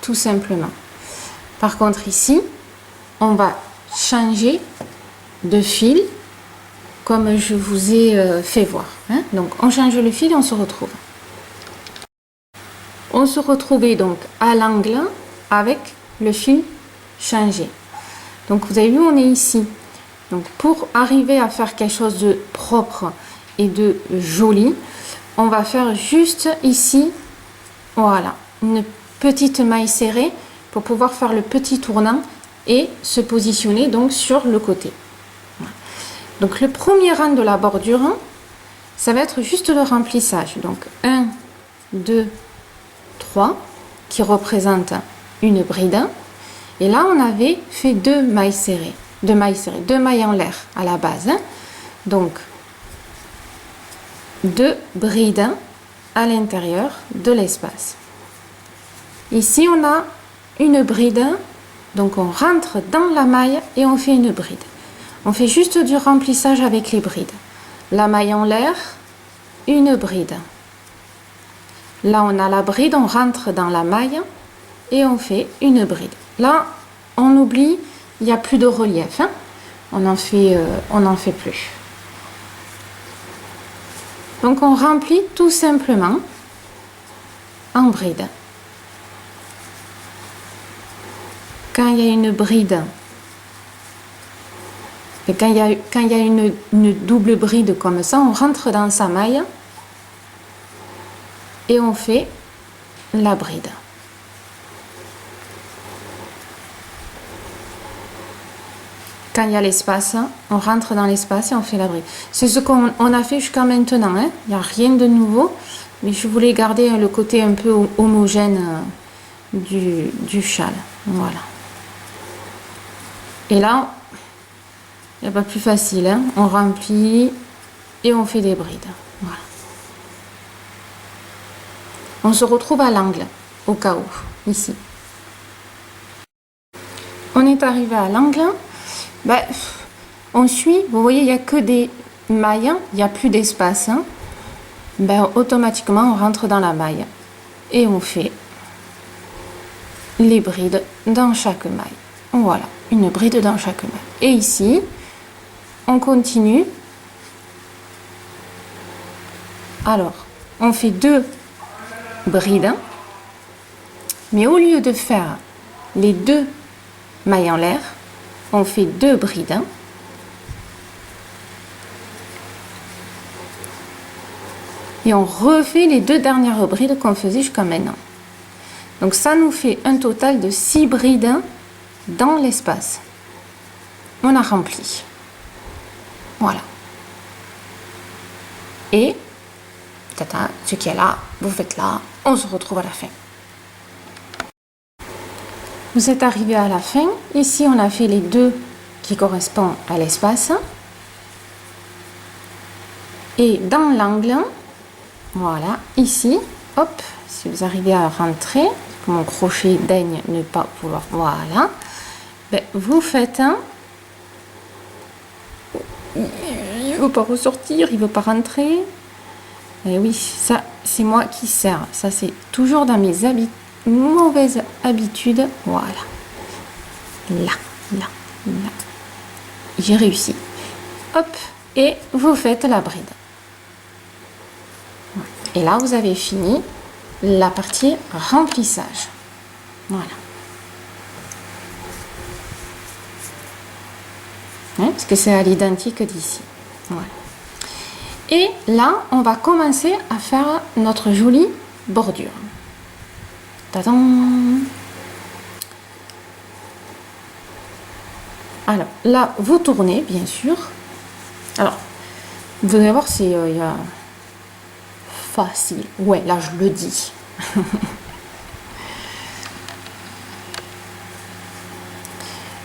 tout simplement. Par contre ici, on va changer de fil comme je vous ai fait voir. Donc on change le fil et on se retrouve. On se retrouvait donc à l'angle avec le fil changé. Donc vous avez vu, on est ici. Donc pour arriver à faire quelque chose de propre et de joli, on va faire juste ici, voilà, une petite maille serrée pour pouvoir faire le petit tournant et se positionner donc sur le côté. Donc le premier rang de la bordure, ça va être juste le remplissage. Donc 1, 2, 3 qui représentent une bride. Et là, on avait fait 2 mailles serrées, 2 mailles en l'air à la base. Donc 2 brides à l'intérieur de l'espace. Ici, on a une bride, donc on rentre dans la maille et on fait une bride. On fait juste du remplissage avec les brides. La maille en l'air, une bride. Là, on a la bride, on rentre dans la maille et on fait une bride. Là, on oublie, il n'y a plus de relief. Hein? On n'en fait plus. Donc, on remplit tout simplement en bride. Quand il y a une bride, et quand il y a une double bride comme ça, on rentre dans sa maille et on fait la bride. Quand il y a l'espace, on rentre dans l'espace et on fait la bride. C'est ce qu'on a fait jusqu'à maintenant. Hein. Il n'y a rien de nouveau, mais je voulais garder le côté un peu homogène du châle. Voilà. Et là, il n'y a pas plus facile. Hein. On remplit et on fait des brides. Voilà. On se retrouve à l'angle, au cas où, ici. On est arrivé à l'angle. Ben, on suit, vous voyez, il n'y a que des mailles, il n'y a plus d'espace. Hein. Ben, automatiquement, on rentre dans la maille et on fait les brides dans chaque maille. Voilà, une bride dans chaque maille. Et ici, on continue. Alors, on fait 2 brides, mais au lieu de faire les 2 mailles en l'air, on fait 2 brides. Et on refait les 2 dernières brides qu'on faisait jusqu'à maintenant. Donc ça nous fait un total de 6 brides dans l'espace. On a rempli. Voilà. Et tata, ce qui est là, vous faites là, on se retrouve à la fin. Vous êtes arrivé à la fin. Ici, on a fait les 2 qui correspondent à l'espace. Et dans l'angle, voilà, ici, hop, si vous arrivez à rentrer, que mon crochet daigne ne pas vouloir, voilà, ben, vous faites un... Il ne veut pas ressortir, il ne veut pas rentrer. Et oui, ça, c'est moi qui sers. Ça, c'est toujours dans mes mauvaises habitudes. Voilà. Là, là, là. J'ai réussi. Hop, et vous faites la bride. Et là, vous avez fini la partie remplissage. Voilà. Hein, parce que c'est à l'identique d'ici. Voilà. Et là, on va commencer à faire notre jolie bordure. Tadam! Alors, là, vous tournez, bien sûr. Alors, vous allez voir, c'est facile. Ouais, là, je le dis.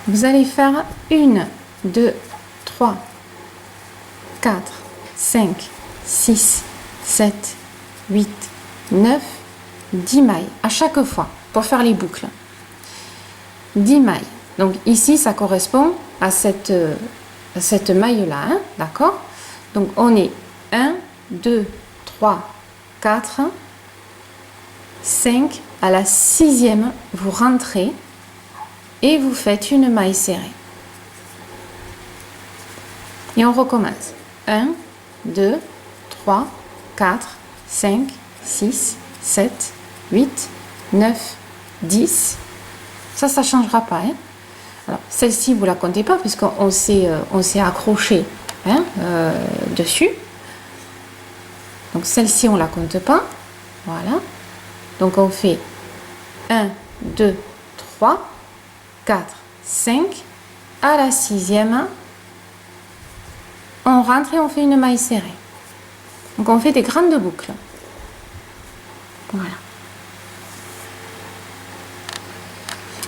Vous allez faire 1, 2, 3, 4, 5, 6, 7, 8, 9, 10 mailles à chaque fois pour faire les boucles. 10 mailles. Donc ici, ça correspond à cette maille-là, hein, d'accord? Donc on est 1, 2, 3, 4, 5. À la 6e, vous rentrez et vous faites une maille serrée. Et on recommence. 1, 2, 3, 4, 5, 6, 7, 8, 9, 10. Ça ne changera pas. Hein. Alors, celle-ci, vous ne la comptez pas puisqu'on s'est accroché, hein, dessus. Donc, celle-ci, on ne la compte pas. Voilà. Donc, on fait 1, 2, 3, 4, 5. À la 6e, on rentre et on fait une maille serrée. Donc on fait des grandes boucles. Voilà.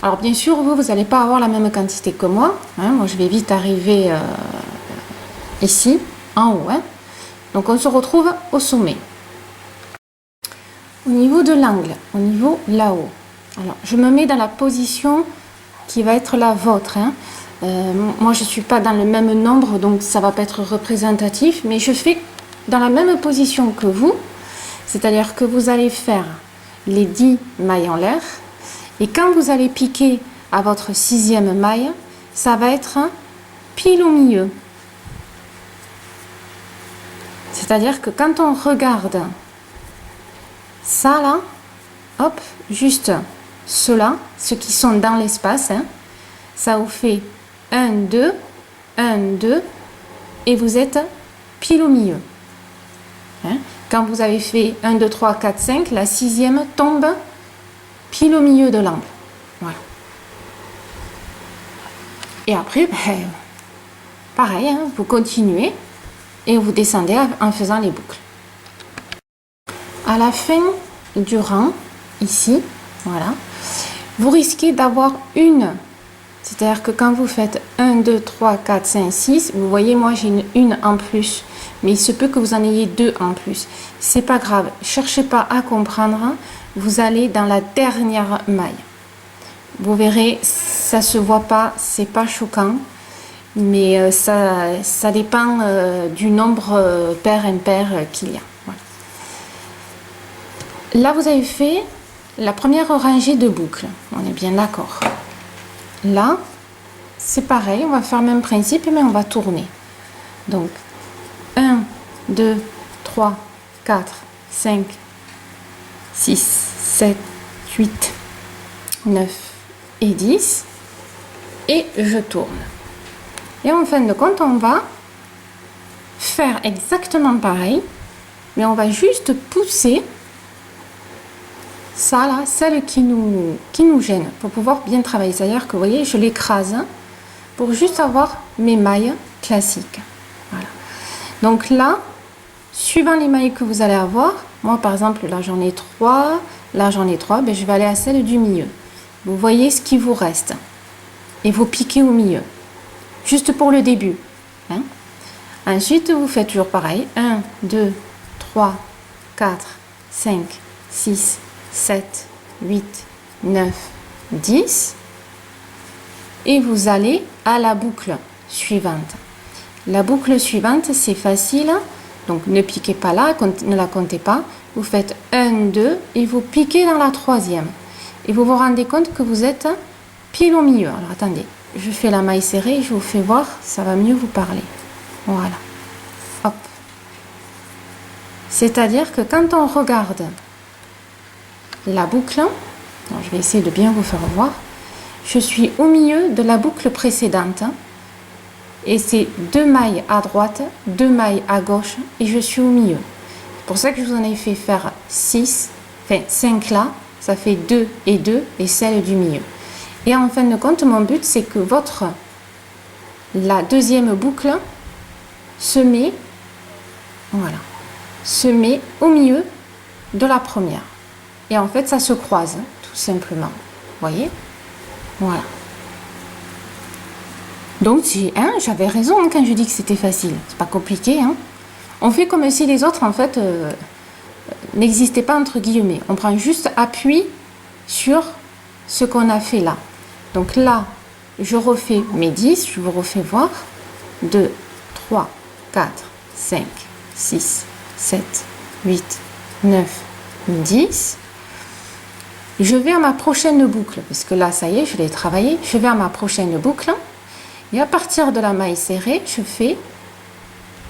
Alors bien sûr, vous n'allez pas avoir la même quantité que moi. Hein. Moi, je vais vite arriver ici, en haut. Hein. Donc on se retrouve au sommet. Au niveau de l'angle, au niveau là-haut. Alors, je me mets dans la position qui va être la vôtre. Hein. Moi, je ne suis pas dans le même nombre, donc ça ne va pas être représentatif, mais je fais dans la même position que vous, c'est-à-dire que vous allez faire les 10 mailles en l'air, et quand vous allez piquer à votre 6e maille, ça va être pile au milieu. C'est-à-dire que quand on regarde ça là, hop, juste ceux-là, ceux qui sont dans l'espace, hein, ça vous fait 1, 2, 1, 2, et vous êtes pile au milieu. Hein. Quand vous avez fait 1, 2, 3, 4, 5, la 6e tombe pile au milieu de l'angle. Voilà. Et après, ben, pareil, hein, vous continuez et vous descendez en faisant les boucles. À la fin du rang, ici, voilà, vous risquez d'avoir une, c'est-à-dire que quand vous faites 1, 2, 3, 4, 5, 6, vous voyez, moi j'ai une en plus, mais il se peut que vous en ayez 2 en plus. C'est pas grave, cherchez pas à comprendre, vous allez dans la dernière maille. Vous verrez, ça se voit pas, c'est pas choquant, mais ça dépend du nombre pair-impair qu'il y a. Voilà. Là, vous avez fait la première rangée de boucles. On est bien d'accord. Là, c'est pareil, on va faire le même principe, mais on va tourner. Donc, 1, 2, 3, 4, 5, 6, 7, 8, 9 et 10. Et je tourne. Et en fin de compte, on va faire exactement pareil, mais on va juste pousser ça là, celle qui nous gêne, pour pouvoir bien travailler. C'est-à-dire que vous voyez, je l'écrase pour juste avoir mes mailles classiques. Voilà. Donc là, suivant les mailles que vous allez avoir, moi par exemple, là j'en ai 3, là j'en ai 3, ben, je vais aller à celle du milieu. Vous voyez ce qui vous reste. Et vous piquez au milieu. Juste pour le début. Hein. Ensuite, vous faites toujours pareil. 1, 2, 3, 4, 5, 6, 7, 8, 9, 10. Et vous allez à la boucle suivante. La boucle suivante, c'est facile. Donc, ne piquez pas là, ne la comptez pas. Vous faites 1, 2 et vous piquez dans la troisième. Et vous vous rendez compte que vous êtes pile au milieu. Alors, attendez. Je fais la maille serrée et je vous fais voir, ça va mieux vous parler. Voilà. Hop. C'est-à-dire que quand on regarde la boucle, je vais essayer de bien vous faire voir, je suis au milieu de la boucle précédente et c'est 2 mailles à droite, 2 mailles à gauche et je suis au milieu. C'est pour ça que je vous en ai fait faire 6, enfin 5 là, ça fait 2 et celle du milieu. Et en fin de compte, mon but, c'est que la deuxième boucle se met, voilà, se met au milieu de la première. Et en fait, ça se croise, tout simplement. Vous voyez? Voilà. Donc, j'avais raison hein, quand je dis que c'était facile. C'est pas compliqué. Hein. On fait comme si les autres, en fait, n'existaient pas, entre guillemets. On prend juste appui sur ce qu'on a fait là. Donc là, je refais mes 10, je vous refais voir. 2, 3, 4, 5, 6, 7, 8, 9, 10. Je vais à ma prochaine boucle, parce que là, ça y est, je l'ai travaillé. Je vais à ma prochaine boucle. Et à partir de la maille serrée, je fais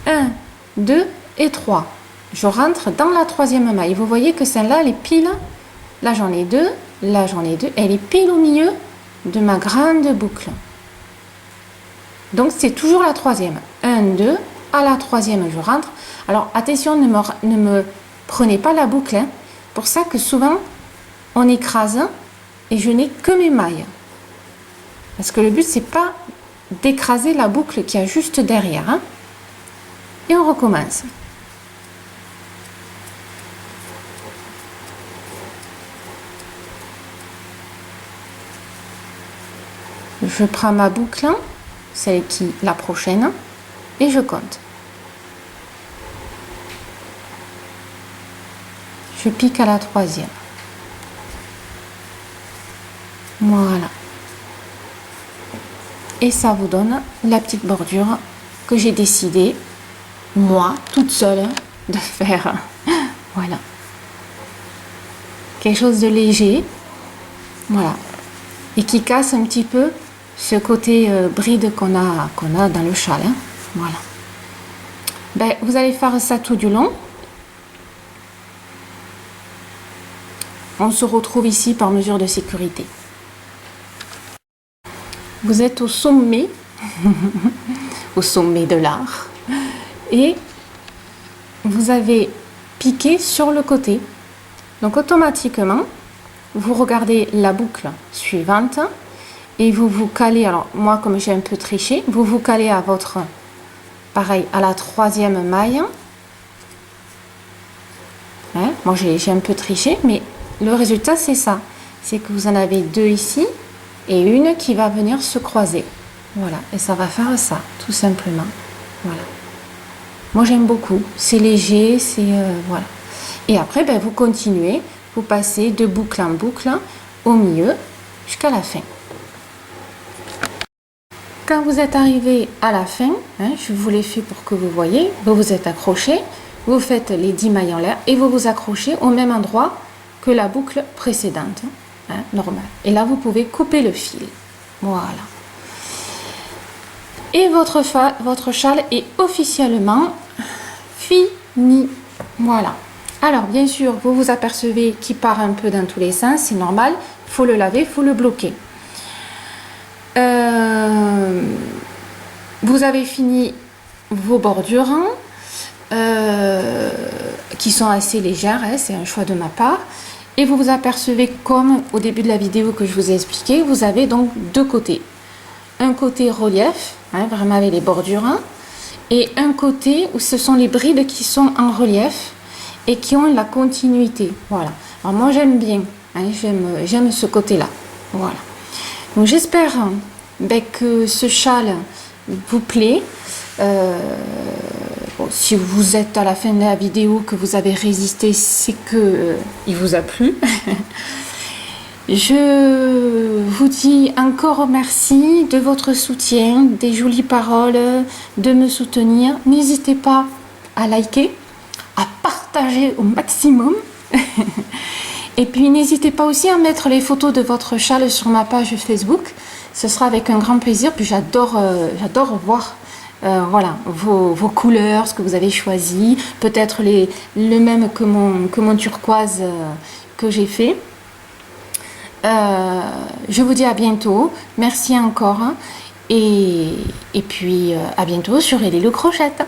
1, 2 et 3. Je rentre dans la troisième maille. Vous voyez que celle-là, elle est pile. Là, j'en ai 2. Là, j'en ai 2. Elle est pile au milieu de ma grande boucle. Donc c'est toujours la troisième. 1, 2, à la troisième je rentre. Alors attention, ne me prenez pas la boucle. Hein. Pour ça que souvent on écrase et je n'ai que mes mailles. Parce que le but c'est pas d'écraser la boucle qui a juste derrière. Hein. on recommence. Je prends ma boucle, celle qui la prochaine, et je compte. Je pique à la troisième. Voilà. Et ça vous donne la petite bordure que j'ai décidé, moi, toute seule, de faire. Voilà. Quelque chose de léger. Voilà. Et qui casse un petit peu ce côté bride qu'on a dans le châle. Hein. Voilà. Ben, vous allez faire ça tout du long. On se retrouve ici par mesure de sécurité. Vous êtes au sommet, au sommet de l'art, et vous avez piqué sur le côté. Donc automatiquement, vous regardez la boucle suivante et vous vous calez, alors moi comme j'ai un peu triché, vous vous calez à votre, pareil, à la troisième maille. Hein, moi j'ai un peu triché, mais le résultat c'est ça, c'est que vous en avez deux ici et une qui va venir se croiser. Voilà, et ça va faire ça, tout simplement. Voilà. Moi j'aime beaucoup, c'est léger, c'est voilà. Et après, ben, vous continuez, vous passez de boucle en boucle au milieu jusqu'à la fin. Quand vous êtes arrivé à la fin, hein, je vous l'ai fait pour que vous voyez, vous vous êtes accroché, vous faites les 10 mailles en l'air et vous vous accrochez au même endroit que la boucle précédente, hein, normal. Et là, vous pouvez couper le fil. Voilà. Et votre châle est officiellement fini. Voilà. Alors, bien sûr, vous vous apercevez qu'il part un peu dans tous les sens, c'est normal. Il faut le laver, il faut le bloquer. Vous avez fini vos bordures qui sont assez légères, hein, c'est un choix de ma part. Et vous vous apercevez, comme au début de la vidéo que je vous ai expliqué, vous avez donc deux côtés. Un côté relief, hein, vraiment avec les bordures, et un côté où ce sont les brides qui sont en relief et qui ont la continuité. Voilà. Alors moi j'aime bien, hein, j'aime ce côté-là. Voilà. Donc j'espère que ce châle vous plaît. Bon, si vous êtes à la fin de la vidéo, que vous avez résisté, c'est que il vous a plu. Je vous dis encore merci de votre soutien, des jolies paroles, de me soutenir. N'hésitez pas à liker, à partager au maximum. Et puis n'hésitez pas aussi à mettre les photos de votre châle sur ma page Facebook. Ce sera avec un grand plaisir. Puis j'adore voir voilà, vos couleurs, ce que vous avez choisi. Peut-être le même que mon turquoise que j'ai fait. Je vous dis à bientôt. Merci encore. Et puis à bientôt sur Ellie le Crochette.